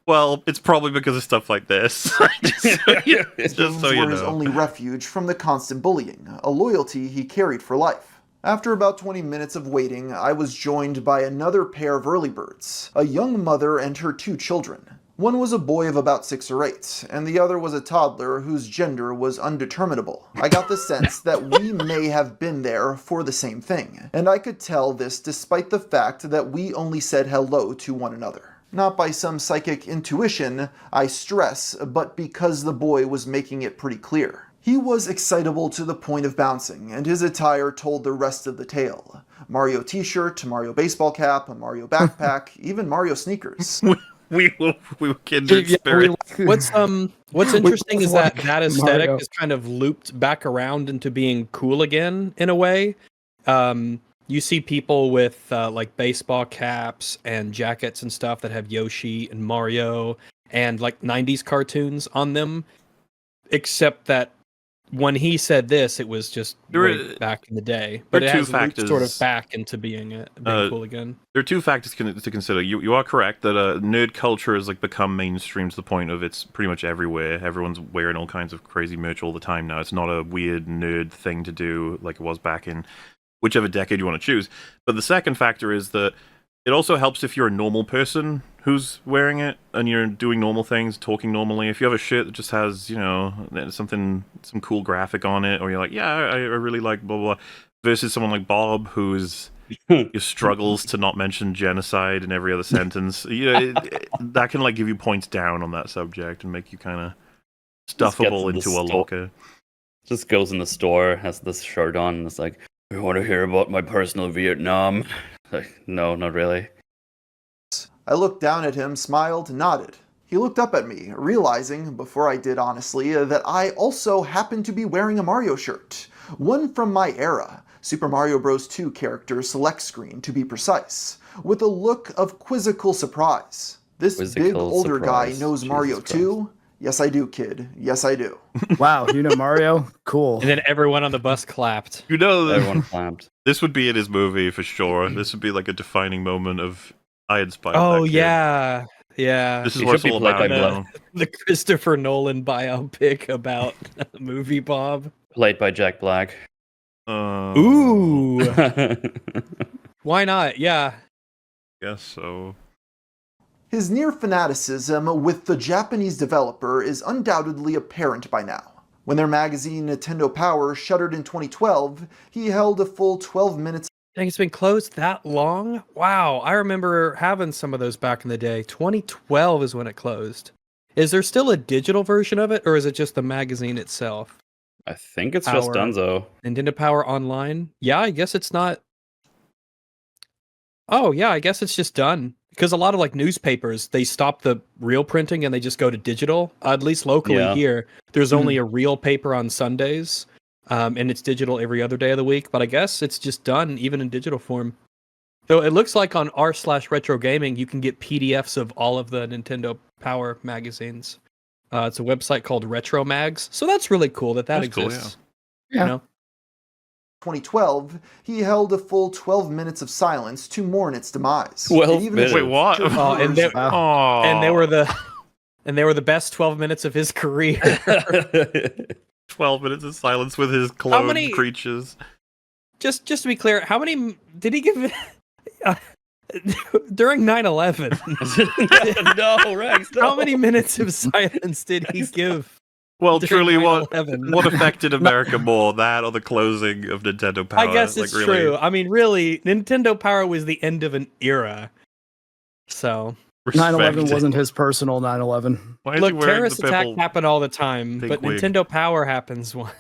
S2: well, it's probably because of stuff like this. just so you
S4: games were his only refuge from the constant bullying, a loyalty he carried for life. After about 20 minutes of waiting, I was joined by another pair of early birds, a young mother and her 2 children. One was a boy of about 6 or 8, and the other was a toddler whose gender was undeterminable. I got the sense that we may have been there for the same thing, and I could tell this despite the fact that we only said hello to one another. Not by some psychic intuition, I stress, but because the boy was making it pretty clear. He was excitable to the point of bouncing, and his attire told the rest of the tale. Mario t-shirt, Mario baseball cap, a Mario backpack, even Mario sneakers.
S2: we were kindred
S7: Yeah,
S2: spirits.
S3: What's interesting is that
S7: like
S3: that aesthetic
S7: Mario.
S3: is kind of looped back around into being cool again in a way. You see people with like baseball caps and jackets and stuff that have Yoshi and Mario and like 90s cartoons on them, except that when he said this, it was just way back in the day. But it has looped sort of back into being cool again.
S2: There are two factors to consider. You are correct that nerd culture has like become mainstream to the point of it's pretty much everywhere. Everyone's wearing all kinds of crazy merch all the time now. It's not a weird nerd thing to do like it was back in whichever decade you want to choose. But the second factor is that it also helps if you're a normal person who's wearing it and you're doing normal things, talking normally. If you have a shirt that just has, you know, some cool graphic on it, or you're like, yeah, I really like blah, blah, blah, versus someone like Bob who's struggles to not mention genocide in every other sentence. You know, that can like give you points down on that subject and make you kind of stuffable into a locker.
S8: Just goes in the store, has this shirt on, and it's like, you want to hear about my personal Vietnam? Like, no, not really.
S4: I looked down at him, smiled, nodded. He looked up at me, realizing, before I did honestly, that I also happened to be wearing a Mario shirt. One from my era, Super Mario Bros. 2 character select screen to be precise, with a look of quizzical surprise. This big older guy knows Mario 2? Yes, I do, kid. Yes, I do.
S7: Wow, you know Mario? Cool.
S3: And then everyone on the bus clapped.
S2: You know,
S8: everyone clapped.
S2: This would be in his movie for sure. This would be like a defining moment of I inspired.
S3: Oh
S2: that kid.
S3: yeah.
S2: This is what it's all about now.
S3: The Christopher Nolan biopic about Moviebob,
S8: played by Jack Black.
S3: Ooh. Why not? Yeah.
S2: Guess so.
S4: His near fanaticism with the Japanese developer is undoubtedly apparent by now. When their magazine Nintendo Power shuttered in 2012, he held a full 12 minutes.
S3: Dang, it's been closed that long? Wow, I remember having some of those back in the day. 2012 is when it closed. Is there still a digital version of it, or is it just the magazine itself?
S8: I think it's just Dunzo.
S3: Nintendo Power Online? Yeah, I guess it's not. Oh, yeah, I guess it's just done. Because a lot of like newspapers, they stop the real printing and they just go to digital. At least locally here, there's only a real paper on Sundays, and it's digital every other day of the week. But I guess it's just done even in digital form. Though it looks like on r/retro gaming, you can get PDFs of all of the Nintendo Power magazines. It's a website called Retro Mags, so that's really cool that exists.
S2: Cool, yeah.
S3: You know?
S4: 2012, he held a full 12 minutes of silence to mourn its demise.
S8: 12 minutes.
S2: Wait, what?
S3: And they were the best 12 minutes of his career.
S2: 12 minutes of silence with his clone creatures.
S3: Just to be clear, how many did he give during 9/11?
S8: No, Rex. No.
S3: How many minutes of silence did he give?
S2: Well, truly, what affected America more, that or the closing of Nintendo Power?
S3: I guess it's true. I mean, really, Nintendo Power was the end of an era. So
S7: 9/11 wasn't his personal 9/11.
S3: Look, terrorist attacks happen all the time, but
S2: wig.
S3: Nintendo Power happens one.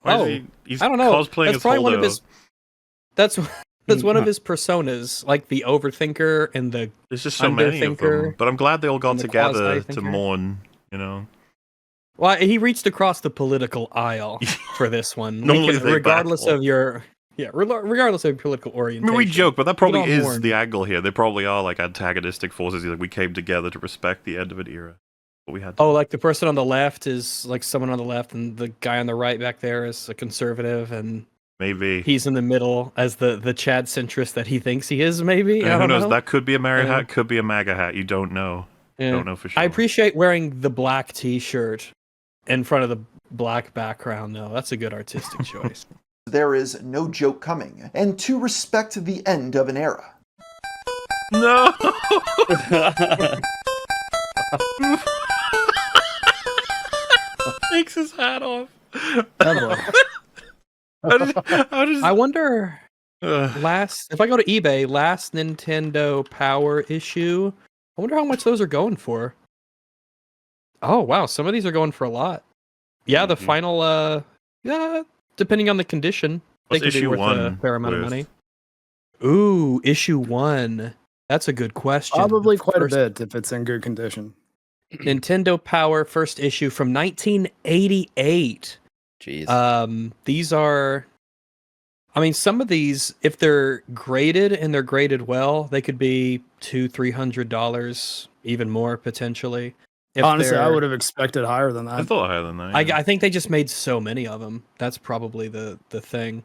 S3: I don't know.
S2: Cosplaying
S3: That's
S2: as
S3: probably
S2: Holdo.
S3: one of his. That's one of his personas, like the Overthinker and the.
S2: There's just so many of them, but I'm glad they all got together to mourn. You know.
S3: Well, he reached across the political aisle for this one.
S2: regardless
S3: of your political orientation.
S2: I mean, we joke, but that probably is the angle here. They probably are like antagonistic forces. Like we came together to respect the end of an era. But we had.
S3: Like the person on the left is like someone on the left, and the guy on the right back there is a conservative, and
S2: maybe
S3: he's in the middle as the Chad centrist that he thinks he is. Maybe
S2: who knows? That could be a Mario hat, could be a MAGA hat. You don't know.
S3: Yeah.
S2: Don't know for sure.
S3: I appreciate wearing the black T-shirt in front of the black background, though. That's a good artistic choice.
S4: There is no joke coming, and to respect the end of an era.
S2: No! Takes his hat off.
S3: I wonder, if I go to eBay, last Nintendo Power issue, I wonder how much those are going for. Oh, wow. Some of these are going for a lot. Yeah, the final, depending on the condition, they could be worth a fair amount of money. Ooh, issue 1. That's a good question.
S7: Probably
S3: The
S7: quite a
S3: first
S7: bit if it's in good condition.
S3: Nintendo Power first issue from 1988.
S8: Jeez.
S3: These are, I mean, some of these, if they're graded and they're graded well, they could be $200-$300, even more potentially. If
S7: Honestly, I
S3: they're-
S7: would have expected higher than
S2: I
S7: that.
S2: thought higher than that.
S3: I think they just made so many of them. That's probably the thing.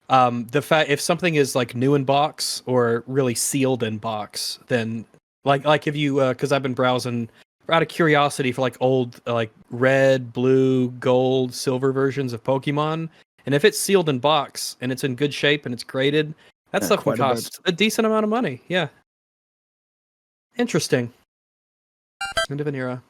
S3: The fact if something is like new in box or really sealed in box, then like if you because I've been browsing out of curiosity for like old like red, blue, gold, silver versions of Pokemon, and if it's sealed in box and it's in good shape and it's graded, that
S7: Yeah,
S3: stuff can
S7: quite a bit.
S3: cost a decent amount of money. Yeah. Interesting. End of an era.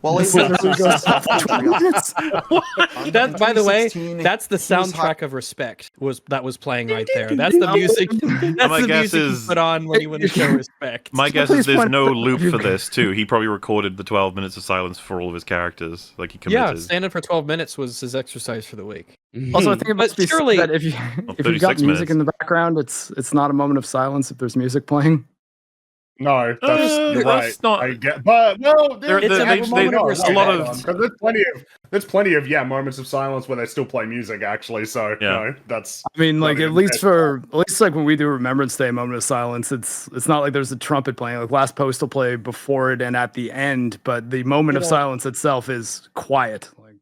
S4: While able
S7: There
S4: to
S7: we go.
S4: success off Patreon. In
S3: That's by the way,
S4: 2016,
S3: that's the
S4: he was
S3: soundtrack of Respect that was playing right there. That's the music. That's
S2: My
S3: the
S2: guess
S3: music
S2: is-
S3: you put on when you want to show respect.
S2: My guess
S7: Please
S2: is there's
S7: point
S2: no
S7: out-
S2: loop for this too. He probably recorded the 12 minutes of silence for all of his characters. Like he
S3: Yeah,
S2: committed.
S3: standing for 12 minutes was his exercise for the week.
S7: Also, I think it must be
S3: surely-
S7: said that if you
S2: Well,
S7: if you've got
S2: 36
S7: music
S2: minutes.
S7: in the background, it's not a moment of silence if there's music playing.
S6: No, that's you're right.
S2: that's not-
S6: I get, but no,
S2: They're-
S3: It's
S2: they-
S3: a
S2: they-
S3: moment of
S2: a
S3: respect.
S2: lot of-
S6: because there's plenty of moments of silence where they still play music actually. So
S2: Yeah.
S6: no, that's
S7: I mean, like
S6: Not
S7: at
S6: even
S7: least
S6: bad.
S7: for at least like when we do Remembrance Day moment of silence, it's not like there's a trumpet playing. Like Last Post will play before it and at the end, but the moment of
S3: Yeah.
S7: silence itself is quiet. Like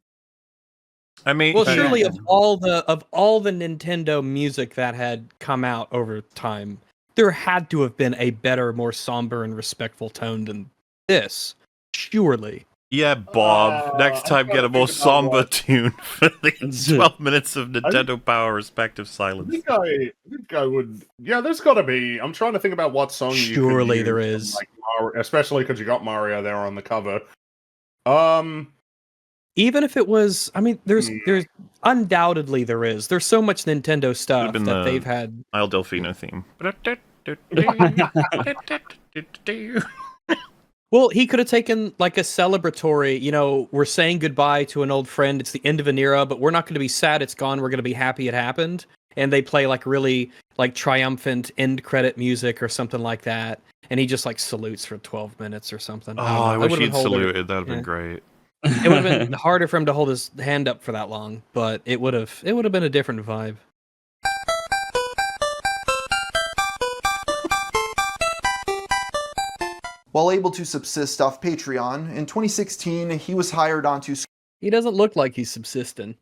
S2: I mean,
S3: Well,
S7: Yeah.
S3: surely of all the Nintendo music that had come out over time, there had to have been a better, more somber and respectful tone than this. Surely.
S2: yeah, Bob. Next time, get a more somber tune for the 12 minutes of Nintendo Power respective
S6: I
S2: silence.
S6: think I would. Yeah, there's got to be. I'm trying to think about what song.
S3: Surely
S6: you could
S3: there
S6: use
S3: is.
S6: from, like, especially because you got Mario there on the cover.
S3: Even if it was, I mean, there's undoubtedly there is. There's so much Nintendo stuff
S2: been
S3: that
S2: the-
S3: they've had.
S2: Isle Delfino theme.
S3: Well, he could have taken like a celebratory, we're saying goodbye to an old friend. It's the end of an era, but we're not going to be sad it's gone. We're going to be happy it happened. And they play like really like triumphant end credit music or something like that. And he just like salutes for 12 minutes or something.
S2: Oh,
S3: don't know.
S2: I wish
S3: would've
S2: he'd
S3: been holding-
S2: saluted. That'd have been
S3: Yeah.
S2: great.
S3: It would have been harder for him to hold his hand up for that long, but it would have been a different vibe.
S4: While able to subsist off Patreon, in 2016 he was hired onto
S3: He doesn't look like he's subsisting.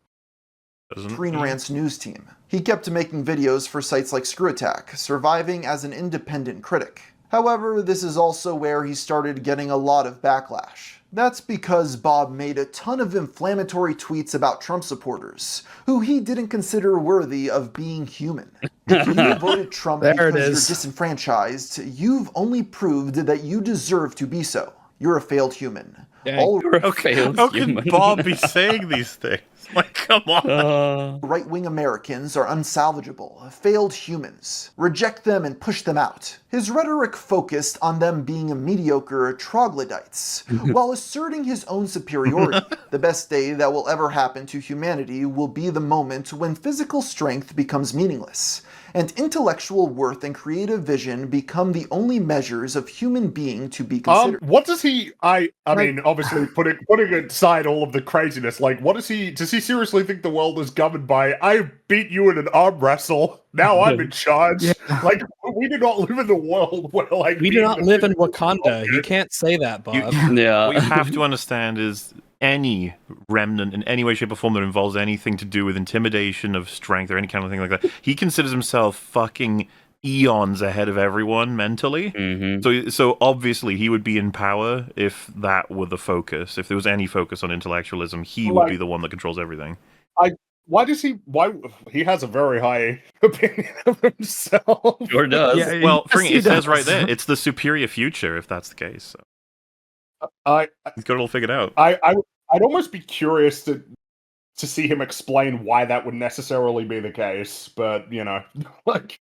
S2: Doesn't
S4: Screen
S2: he?
S4: Rant's news team. He kept making videos for sites like Screw Attack, surviving as an independent critic. However, this is also where he started getting a lot of backlash. That's because Bob made a ton of inflammatory tweets about Trump supporters, who he didn't consider worthy of being human. If you voted Trump
S7: There it
S4: because you're
S7: is.
S4: disenfranchised, you've only proved that you deserve to be so. You're a failed human.
S3: Dang.
S4: All
S2: How could Bob be saying these things? Like, come on.
S4: right-wing Americans are unsalvageable, failed humans. Reject them and push them out. His rhetoric focused on them being mediocre troglodytes, while asserting his own superiority. The best day that will ever happen to humanity will be the moment when physical strength becomes meaningless, and intellectual worth and creative vision become the only measures of human being to be considered.
S6: What does he? I mean, obviously, putting aside all of the craziness, like, what does he? Does he seriously think the world is governed by? I beat you in an arm wrestle. Now I'm in charge.
S7: Yeah.
S6: Like, we do not live in the world where, like,
S3: We do not
S6: being
S3: live in
S6: the-
S3: Wakanda. You can't say that, Bob.
S8: Yeah.
S2: What you have to understand is any remnant in any way, shape, or form that involves anything to do with intimidation of strength or any kind of thing like that, he considers himself fucking eons ahead of everyone mentally. So obviously he would be in power if that were the focus. If there was any focus on intellectualism, he would be the one that controls everything.
S6: Why does he? Why he has a very high opinion of himself?
S8: Sure does.
S7: Yeah,
S2: Well,
S7: yes, he
S2: it says
S7: does.
S2: right there, it's the superior future if that's the case. So
S6: I
S2: he's got it all figured out.
S6: I'd almost be curious to see him explain why that would necessarily be the case, but like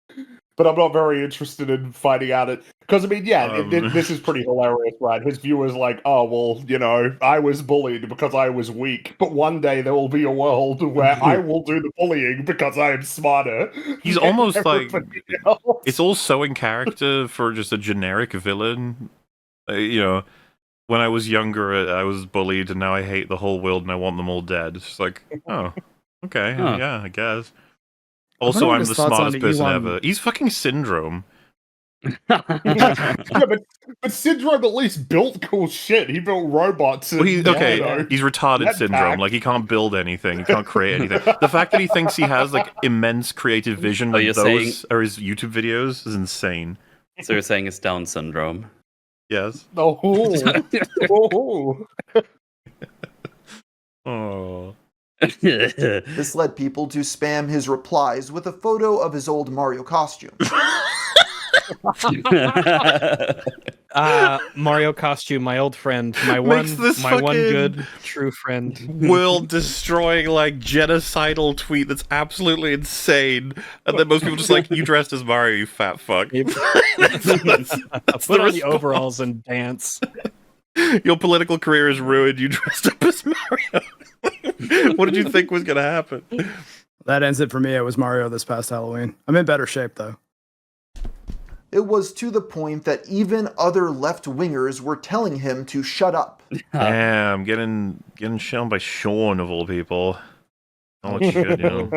S6: but I'm not very interested in finding out it. Because, I mean, this is pretty hilarious, right? His view is like, oh, well, you know, I was bullied because I was weak, but one day there will be a world where I will do the bullying because I am smarter.
S2: He's almost like, it's all so in character for just a generic villain. You know, when I was younger, I was bullied, and now I hate the whole world and I want them all dead. It's like, oh, okay, yeah, I guess. Also, I'm the smartest person ever. He's fucking Syndrome.
S6: Yeah, but Syndrome at least built cool shit. He built robots. And,
S2: he's retarded Syndrome. Like, he can't build anything. He can't create anything. The fact that he thinks he has, like, immense creative vision and those are his YouTube videos is insane.
S8: So you're saying it's Down syndrome?
S2: Yes.
S6: Oh.
S2: Oh.
S4: This led people to spam his replies with a photo of his old Mario costume.
S3: Mario costume, my old friend, my one good true friend.
S2: World destroying, like, genocidal tweet that's absolutely insane, and then most people just like, you dressed as Mario, you fat fuck.
S3: That's Put on the overalls and dance.
S2: Your political career is ruined. You dressed up as Mario. What did you think was gonna happen?
S7: That ends it for me. It was Mario this past Halloween. I'm in better shape though.
S4: It was to the point that even other left-wingers were telling him to shut up.
S2: Damn, getting shown by Sean of all people. Oh, shit, you know.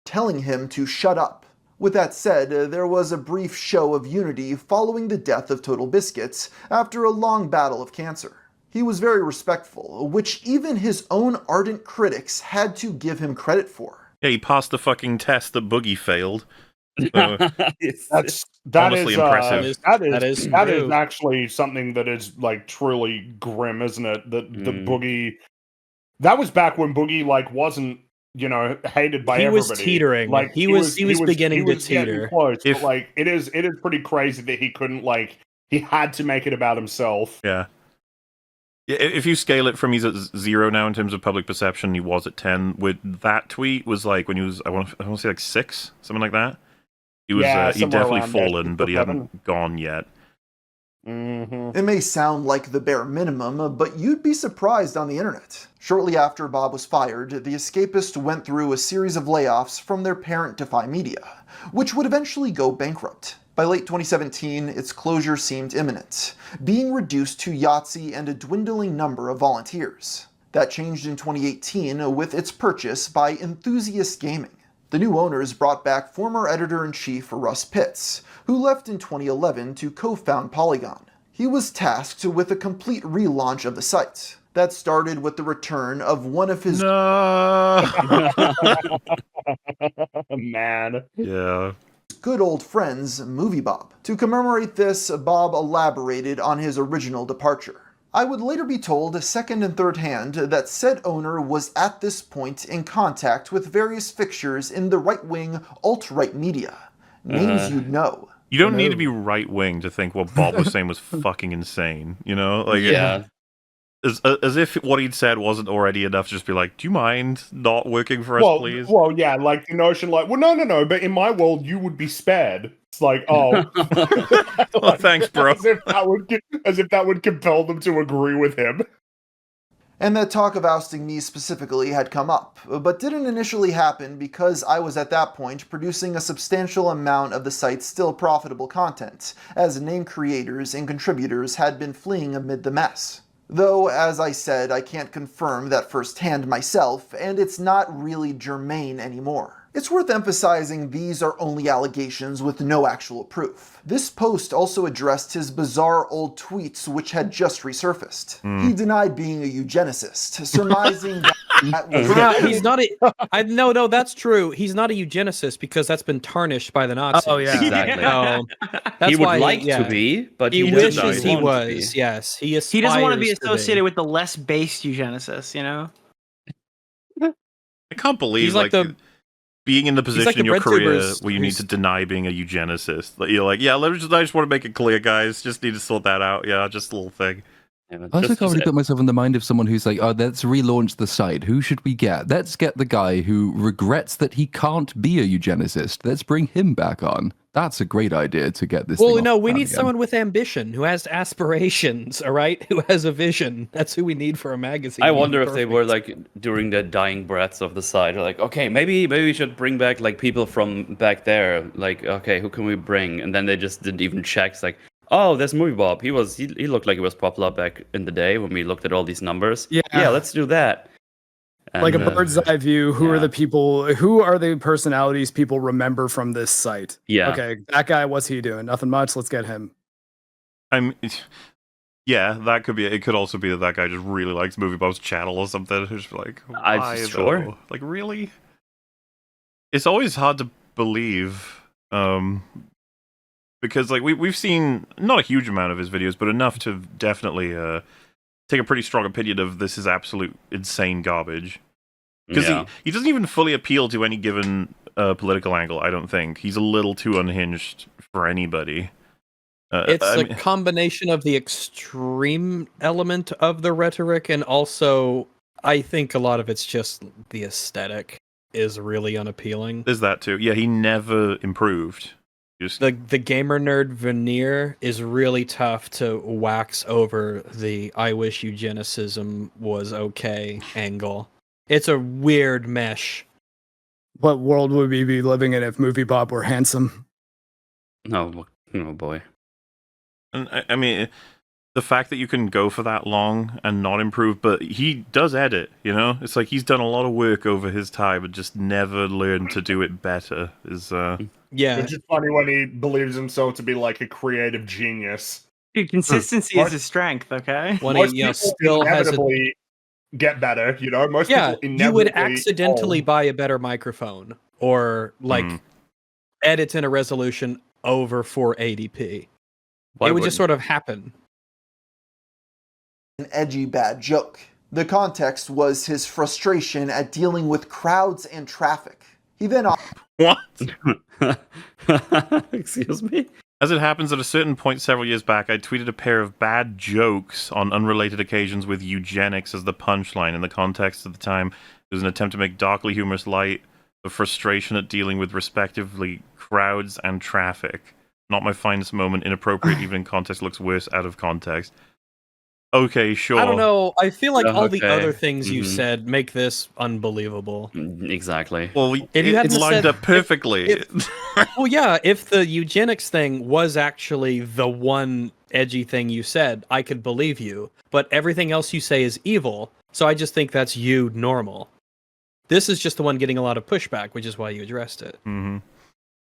S4: Telling him to shut up. With that said, there was a brief show of unity following the death of Total Biscuits after a long battle of cancer. He was very respectful, which even his own ardent critics had to give him credit for.
S2: Yeah, he passed the fucking test that Boogie failed. So,
S6: That's
S2: honestly impressive.
S6: That is actually something that is like truly grim, isn't it? That the Boogie. That was back when Boogie like wasn't, you know, hated by everybody.
S3: He was teetering.
S6: Like
S3: he was beginning to teeter.
S6: Close, but like it is pretty crazy that he couldn't, like, he had to make it about himself.
S2: Yeah. If you scale it from he's at 0 now in terms of public perception, he was at 10. With that tweet was like when he was I want to say like 6, something like that. He was he'd definitely fallen, but he hadn't gone yet.
S4: It may sound like the bare minimum, but you'd be surprised on the internet. Shortly after Bob was fired, the Escapist went through a series of layoffs from their parent Defy Media, which would eventually go bankrupt. By late 2017, its closure seemed imminent, being reduced to Yahtzee and a dwindling number of volunteers. That changed in 2018 with its purchase by Enthusiast Gaming. The new owners brought back former editor-in-chief Russ Pitts, who left in 2011 to co-found Polygon. He was tasked with a complete relaunch of the site. That started with the return of one of his...
S6: Man.
S2: Yeah.
S4: good old friends, Moviebob. To commemorate this, Bob elaborated on his original departure. I would later be told second and third hand that said owner was at this point in contact with various fixtures in the right-wing alt-right media. Names you'd know.
S2: You don't need to be right-wing to think what Bob was saying was fucking insane, you know? Like,
S8: yeah.
S2: As if what he'd said wasn't already enough to just be like, do you mind not working for us, please?
S6: Well, yeah, like the notion, like, well, no, but in my world, you would be spared. It's like, oh.
S2: Well, thanks, bro.
S6: As if that would compel them to agree with him.
S4: And that talk of ousting me specifically had come up, but didn't initially happen because I was at that point producing a substantial amount of the site's still profitable content, as name creators and contributors had been fleeing amid the mess. Though, as I said, I can't confirm that firsthand myself, and it's not really germane anymore. It's worth emphasizing these are only allegations with no actual proof. This post also addressed his bizarre old tweets which had just resurfaced. He denied being a eugenicist, surmising that was...
S3: He's not a... No, that's true. He's not a eugenicist because that's been tarnished by the Nazis.
S7: Oh, yeah.
S8: Exactly.
S3: That's
S8: he would
S3: why
S8: like to be, but
S3: he
S8: doesn't
S3: wishes he
S8: want to be.
S3: was. Yes, he
S1: doesn't want to be
S3: aspires
S1: associated with the less based eugenicists, you know?
S2: I can't believe,
S3: He's like the...
S2: being in the position
S3: like the
S2: in your career
S3: breadtubers
S2: where you need to deny being a eugenicist. Like, you're like, yeah, I just want to make it clear, guys. Just need to sort that out. Yeah, just a little thing.
S8: Yeah,
S9: I also
S8: just
S9: can't really
S8: say-
S9: put myself in the mind of someone who's like, oh, let's relaunch the site. Who should we get? Let's get the guy who regrets that he can't be a eugenicist. Let's bring him back on. That's a great idea to get this
S3: Well,
S9: thing
S3: no,
S9: off
S3: we
S9: the
S3: need
S9: ground again.
S3: someone with ambition, who has aspirations, all right? Who has a vision. That's who we need for a magazine.
S8: I
S3: It'd be
S8: wonder if they were
S3: perfect.
S8: like during the dying breaths of the site, like, okay, maybe we should bring back like people from back there. Like, okay, who can we bring? And then they just didn't even check. It's like, oh, there's Moviebob. He looked like he was popular back in the day when we looked at all these numbers. Yeah, let's do that.
S7: Like a
S8: And,
S7: bird's eye view. Who are
S8: yeah.
S7: the people? Who are the personalities people remember from this site?
S8: Yeah.
S7: Okay, that guy. What's he doing? Nothing much. Let's get him.
S2: Yeah, that could be. It could also be that guy just really likes Moviebob's channel or something. Who's like,
S8: I'm
S2: why
S8: sure.
S2: though? Like, really? It's always hard to believe, because like we've seen not a huge amount of his videos, but enough to definitely take a pretty strong opinion of this is absolute insane garbage. Because
S8: Yeah.
S2: he doesn't even fully appeal to any given political angle. I don't think he's a little too unhinged for anybody.
S3: It's
S2: I
S3: a
S2: mean-
S3: combination of the extreme element of the rhetoric, and also I think a lot of it's just the aesthetic is really unappealing.
S2: There's that too. Yeah, he never improved. Just
S3: The gamer nerd veneer is really tough to wax over the I wish eugenicism was okay angle. It's a weird mesh.
S7: What world would we be living in if Moviebob were handsome?
S8: No, oh boy.
S2: And I mean, the fact that you can go for that long and not improve, but he does edit, you know? It's like he's done a lot of work over his time and just never learned to do it better.
S3: Yeah.
S6: It's just funny when he believes himself to be like a creative genius.
S1: Dude, consistency is his strength, okay?
S3: When
S6: Most
S3: he, you know,
S6: people
S3: still has a
S6: inevitably get better, you know? Most
S3: yeah,
S6: people
S3: you would
S6: inevitably
S3: accidentally buy a better microphone or like edit in a resolution over 480p.
S8: Why
S3: it would just
S8: wouldn't-
S3: sort of happen.
S4: An edgy bad joke. The context was his frustration at dealing with crowds and traffic. He then
S2: What?
S8: Excuse me?
S2: As it happens, at a certain point several years back, I tweeted a pair of bad jokes on unrelated occasions with eugenics as the punchline. In the context of the time, it was an attempt to make darkly humorous light of frustration at dealing with respectively crowds and traffic. Not my finest moment, inappropriate even in context, looks worse out of context. Okay, sure.
S3: I don't know. I feel like all the
S8: Okay.
S3: other things you
S8: Mhm.
S3: said make this unbelievable.
S8: Exactly.
S2: Well,
S3: If you
S2: it
S3: hadn't
S2: lined
S3: said-
S2: up perfectly.
S3: Well, yeah, if the eugenics thing was actually the one edgy thing you said, I could believe you. But everything else you say is evil, so I just think that's you normal. This is just the one getting a lot of pushback, which is why you addressed it.
S2: Mm-hmm.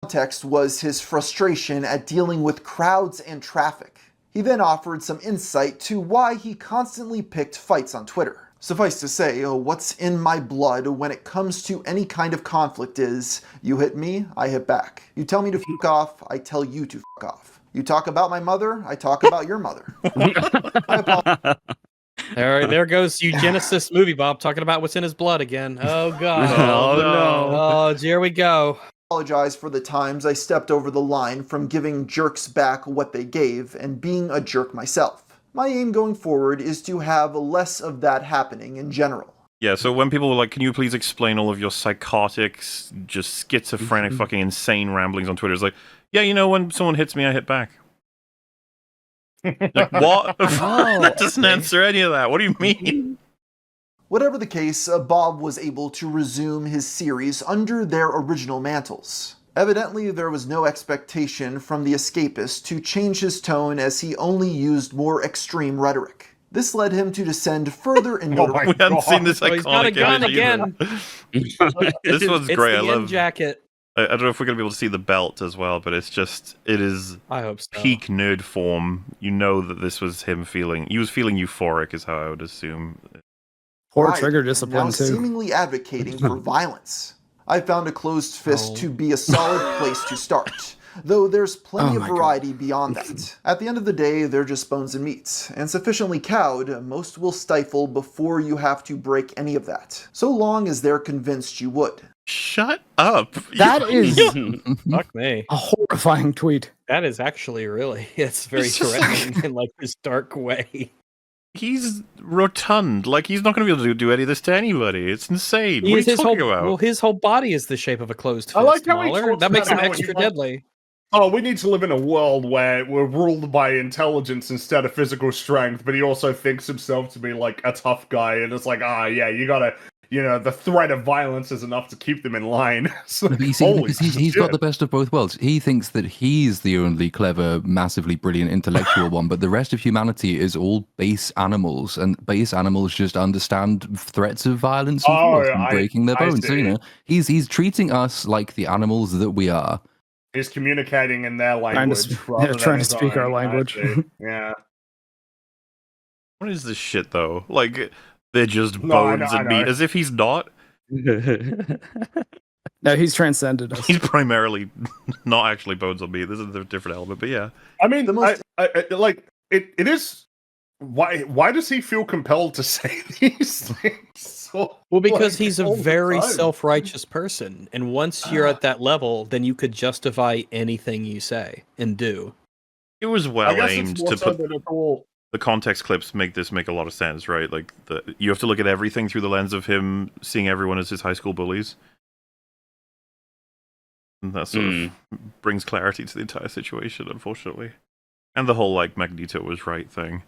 S4: context was his frustration at dealing with crowds and traffic. He then offered some insight to why he constantly picked fights on Twitter. Suffice to say, what's in my blood when it comes to any kind of conflict is, you hit me, I hit back. You tell me to fuck off, I tell you to fuck off. You talk about my mother, I talk about your mother. I apologize.
S3: There goes eugenicist Moviebob talking about what's in his blood again. Oh god.
S8: Oh, no.
S3: Oh, here we go.
S4: Apologize for the times I stepped over the line from giving jerks back what they gave and being a jerk myself. My aim going forward is to have less of that happening in general.
S2: Yeah, so when people were like, can you please explain all of your psychotic, just schizophrenic, fucking insane ramblings on Twitter, it's like, yeah, you know, when someone hits me, I hit back. Like, what? That doesn't answer any of that. What do you mean?
S4: Whatever the case, Bob was able to resume his series under their original mantles. Evidently, there was no expectation from the Escapist to change his tone as he only used more extreme rhetoric. This led him to descend further in
S6: Oh my
S2: We hadn't seen
S6: God.
S2: this
S3: Oh, he's got a
S2: iconic
S3: gun
S2: image
S3: again.
S2: either. This one's
S3: It's
S2: great. I
S3: the end
S2: love.
S3: jacket.
S2: I don't know if we're gonna be able to see the belt as well, but it is
S3: I hope so.
S2: peak nerd form. You know that this was him feeling. He was feeling euphoric, is how I would assume.
S7: Poor
S4: Pride,
S7: trigger
S4: now
S7: discipline too.
S4: seemingly advocating for violence. I found a closed fist to be a solid place to start, though there's plenty
S7: Oh
S4: of
S7: my God.
S4: variety beyond that. At the end of the day, they're just bones and meats, and sufficiently cowed, most will stifle before you have to break any of that, so long as they're convinced you would.
S2: Shut up.
S7: That is
S3: Fuck me.
S7: a horrifying tweet.
S3: That is actually really, it's very
S2: It's just
S3: threatening in like this dark way.
S2: He's rotund. Like, he's not going to be able to do any of this to anybody. It's insane. What are you talking about?
S3: Well, his whole body is the shape of a closed fist.
S6: I like how he
S3: Mahler.
S6: talks
S3: That makes him
S6: about how
S3: extra
S6: he-
S3: deadly.
S6: Oh, we need to live in a world where we're ruled by intelligence instead of physical strength, but he also thinks himself to be like a tough guy, and it's like, yeah, you gotta, the threat of violence is enough to keep them in line. So,
S9: But you see,
S6: holy
S9: because he's got
S6: shit.
S9: the best of both worlds. He thinks that he's the only clever, massively brilliant intellectual one, but the rest of humanity is all base animals, and base animals just understand threats of violence and force and breaking their bones. So,
S6: see.
S9: he's treating us like the animals that we are.
S6: He's communicating in their
S7: Trying
S6: language.
S7: to,
S6: rather than
S7: trying to
S6: his
S7: speak our
S6: own, I
S7: language.
S6: see. Yeah.
S2: What is this shit, though? Like, they're just
S6: No, I
S2: bones
S6: know,
S2: and
S6: I
S2: meat.
S6: know.
S2: As if he's not.
S7: No, he's transcended us.
S2: He's primarily not actually bones on meat. This is a different element, but yeah.
S6: I mean,
S4: The most-
S6: it is. Why does he feel compelled to say these things?
S3: Well, because he's a
S6: all the
S3: very
S6: time?
S3: self-righteous person, and once you're at that level, then you could justify anything you say and do.
S2: It was
S6: I
S2: well
S6: guess
S2: aimed
S6: it's more
S2: to
S6: so
S2: put
S6: that it's all.
S2: the context clips make a lot of sense, right? Like, you have to look at everything through the lens of him seeing everyone as his high school bullies. And that sort of brings clarity to the entire situation, unfortunately. And the whole, like, Magneto was right thing.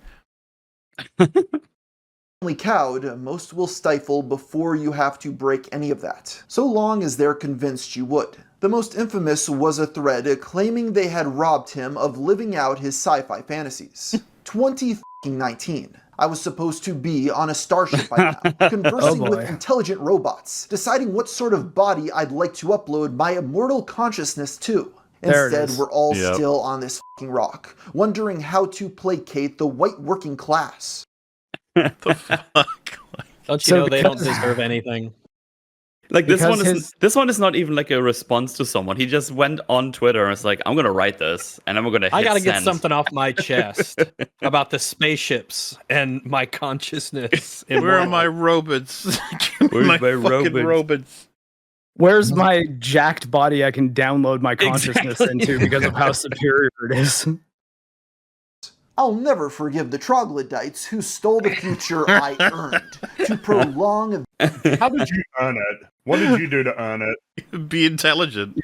S4: Only cowed, most will stifle before you have to break any of that, so long as they're convinced you would. The most infamous was a thread claiming they had robbed him of living out his sci-fi fantasies. 2019. I was supposed to be on a starship by now, conversing
S7: Oh boy.
S4: with intelligent robots, deciding what sort of body I'd like to upload my immortal consciousness to.
S7: There it
S4: Instead,
S7: is.
S4: we're all
S2: Yep.
S4: still on this fucking rock, wondering how to placate the white working class.
S2: The fuck?
S3: Don't you
S7: So
S3: know they don't
S7: because-
S3: deserve anything?
S8: Like this
S7: Because
S8: one is
S7: his-
S8: this one is not even like a response to someone. He just went on Twitter and was like, "I'm gonna write this, and I'm gonna."
S3: I
S8: hit
S3: gotta get
S8: send."
S3: something off my chest about the spaceships and my consciousness.
S2: Where are
S3: immortal.
S2: my robots? Give me
S8: Where's
S2: my
S8: my
S2: fucking
S8: robots?
S2: robots.
S7: Where's my jacked body I can download my consciousness
S3: Exactly.
S7: into because of how superior it is?
S4: I'll never forgive the troglodytes who stole the future I earned to prolong.
S6: How did you earn it? What did you do to earn it?
S2: Be intelligent.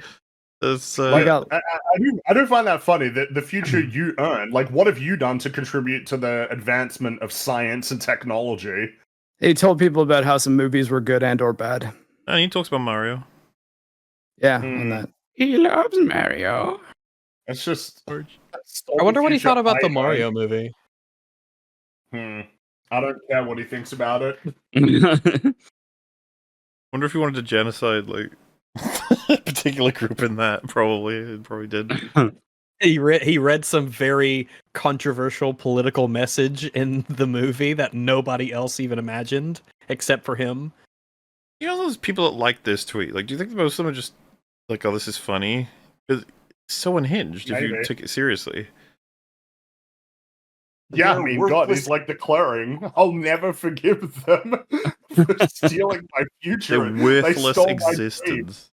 S2: That's,
S7: Like,
S6: I do find that funny that the future you earned. Like, what have you done to contribute to the advancement of science and technology?
S7: he told people about how some movies were good and or bad.
S2: and he talks about Mario.
S7: Yeah,
S6: Hmm.
S7: on that.
S8: He loves Mario.
S6: It's just.
S3: I wonder what he thought about the Mario movie.
S6: I don't care what he thinks about it.
S2: Wonder if he wanted to genocide, like, a particular group in that. Probably. It probably did.
S3: He read some very controversial political message in the movie that nobody else even imagined except for him.
S2: You know those people that like this tweet? Like, do you think most of them are just like, oh, this is funny? It's so unhinged if you
S6: Maybe.
S2: take it seriously.
S6: Yeah, I
S4: They're
S6: mean, God,
S4: worthless-
S6: he's like declaring, I'll never forgive them for stealing my future.
S2: Their
S6: They
S2: worthless
S6: stole my dream.
S2: existence.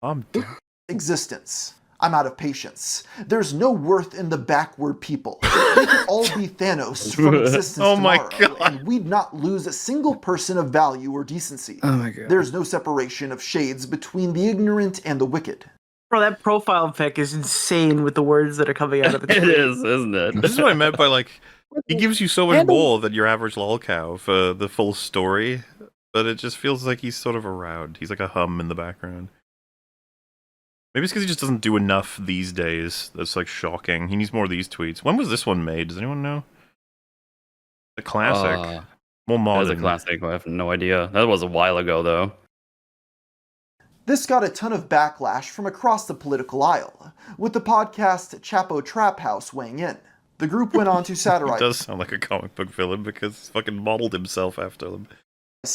S2: I'm dead.
S4: Existence. I'm out of patience. There's no worth in the backward people. They could all be Thanos from existence
S2: Oh my
S4: tomorrow,
S2: God.
S4: and we'd not lose a single person of value or decency.
S7: Oh my god.
S4: There's no separation of shades between the ignorant and the wicked.
S1: Bro, that profile pic is insane with the words that are coming out of it.
S8: It is, isn't it?
S2: This is what I meant by, like, he gives you so much
S7: And-
S2: more than your average lolcow for the full story, but it just feels like he's sort of around. He's like a hum in the background. Maybe it's because he just doesn't do enough these days. That's, like, shocking. He needs more of these tweets. When was this one made? Does anyone know? A classic. More
S8: That was a
S2: modern.
S8: classic. I have no idea. That was a while ago, though.
S4: This got a ton of backlash from across the political aisle, with the podcast Chapo Trap House weighing in. The group went on to
S2: He
S4: satirize
S2: does sound like a comic book villain because he's fucking modeled himself after them.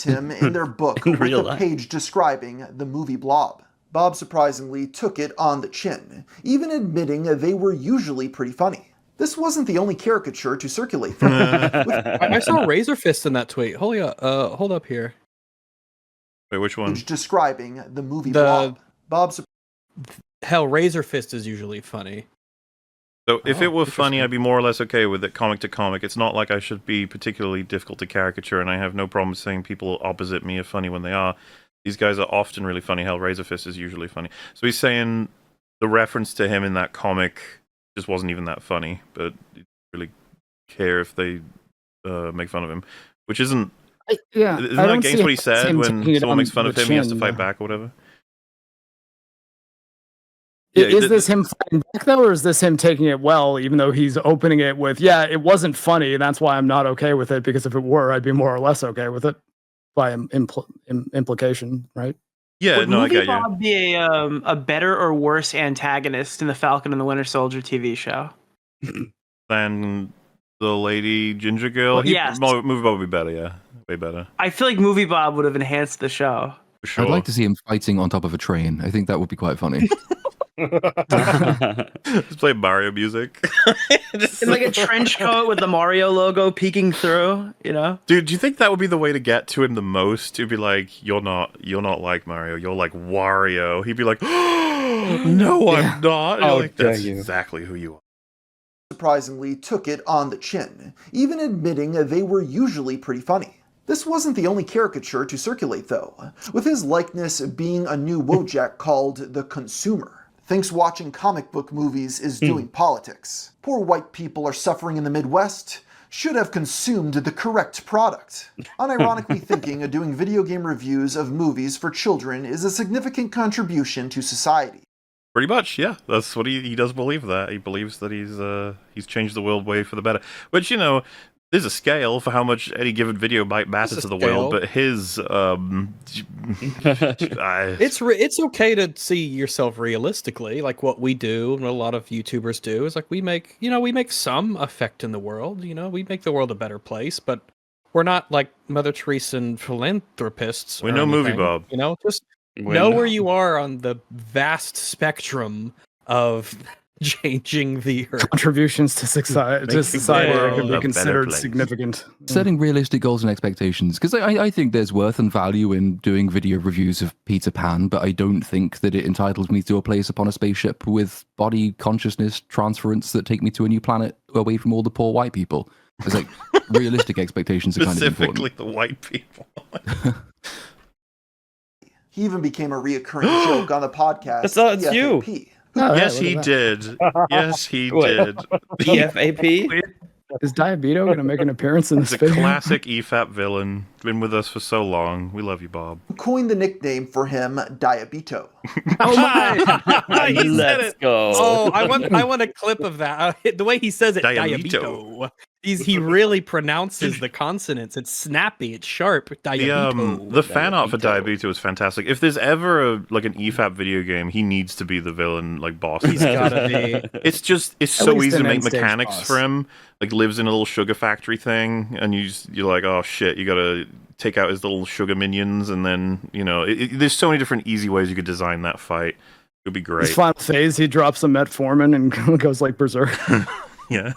S4: him in their book
S8: In
S4: with
S8: real
S4: a
S8: life.
S4: page describing the movie Blob. Bob surprisingly took it on the chin, even admitting they were usually pretty funny. This wasn't the only caricature to circulate from him.
S3: I saw Razor Fist in that tweet. Hold up here.
S2: Wait, which one?
S4: Page describing the movie
S3: The-
S4: Blob. Bob
S3: Hell, Razor Fist is usually funny.
S2: So if it were funny, I'd be more or less okay with it, comic to comic. It's not like I should be particularly difficult to caricature, and I have no problem saying people opposite me are funny when they are. These guys are often really funny. Hell, Razorfist is usually funny. So he's saying the reference to him in that comic just wasn't even that funny, but he didn't really care if they make fun of him, which isn't... Isn't that against what he said when someone makes fun of him, he has to fight back or whatever?
S7: Is this him fighting back, though, or is this him taking it well, even though he's opening it with, yeah, it wasn't funny, and that's why I'm not okay with it, because if it were, I'd be more or less okay with it, by implication, right?
S2: Yeah,
S1: Would
S2: no, I get you.
S1: Moviebob be a better or worse antagonist in the Falcon and the Winter Soldier TV show?
S2: Than the lady Ginger Girl?
S1: Well, yes.
S2: Moviebob would be better, yeah. Way better.
S1: I feel like Moviebob would have enhanced the show.
S2: For sure.
S9: I'd like to see him fighting on top of a train. I think that would be quite funny.
S2: Just play Mario music.
S1: In like a trench coat with the Mario logo peeking through, you know?
S2: Dude, do you think that would be the way to get to him the most? To be like, you're not like Mario, you're like Wario. He'd be like, oh, no, I'm not.
S8: Oh,
S2: like, that's exactly who you are.
S4: Surprisingly took it on the chin, even admitting they were usually pretty funny. This wasn't the only caricature to circulate, though, with his likeness being a new Wojak called the Consumer. Thinks watching comic book movies is doing politics. Poor white people are suffering in the Midwest. Should have consumed the correct product. Unironically thinking doing video game reviews of movies for children is a significant contribution to society.
S2: Pretty much, yeah. That's what he does believe that. He believes that he's changed the world way for the better. Which, you know, there's a scale for how much any given video might matter to the world, but his
S3: it's okay to see yourself realistically, like what we do and a lot of YouTubers do is like we make some effect in the world, you know, we make the world a better place, but we're not like Mother Teresa and philanthropists.
S2: We know Moviebob.
S3: You know, just know where you are on the vast spectrum of changing the earth.
S7: Contributions to society that can be considered significant.
S9: Setting realistic goals and expectations, because I think there's worth and value in doing video reviews of Peter Pan, but I don't think that it entitles me to a place upon a spaceship with body consciousness transference that take me to a new planet away from all the poor white people. It's like realistic expectations are kind of important.
S2: Specifically the white people.
S4: He even became a reoccurring joke on the podcast.
S8: It's you.
S2: Yes, he did. Yes, he did.
S8: EFAP?
S7: Is Diabeto going to make an appearance in this
S2: He's a
S7: video?
S2: classic EFAP villain. Been with us for so long. We love you, Bob.
S4: Coined the nickname for him Diabeto.
S3: Oh my!
S8: Let's go.
S3: Oh, I want a clip of that. The way he says it, Diabeto. He really pronounces the consonants. It's snappy. It's sharp. Diabeto.
S2: The fan art for Diabeto is fantastic. If there's ever an EFAP video game, he needs to be the villain, like boss.
S3: He's gotta be.
S2: It's so easy to make mechanics for him. Like lives in a little sugar factory thing, and you're like, oh shit, you gotta take out his little sugar minions, and then there's so many different easy ways you could design that fight. It would be great.
S7: His final phase, he drops a metformin and goes like berserk.
S2: Yeah.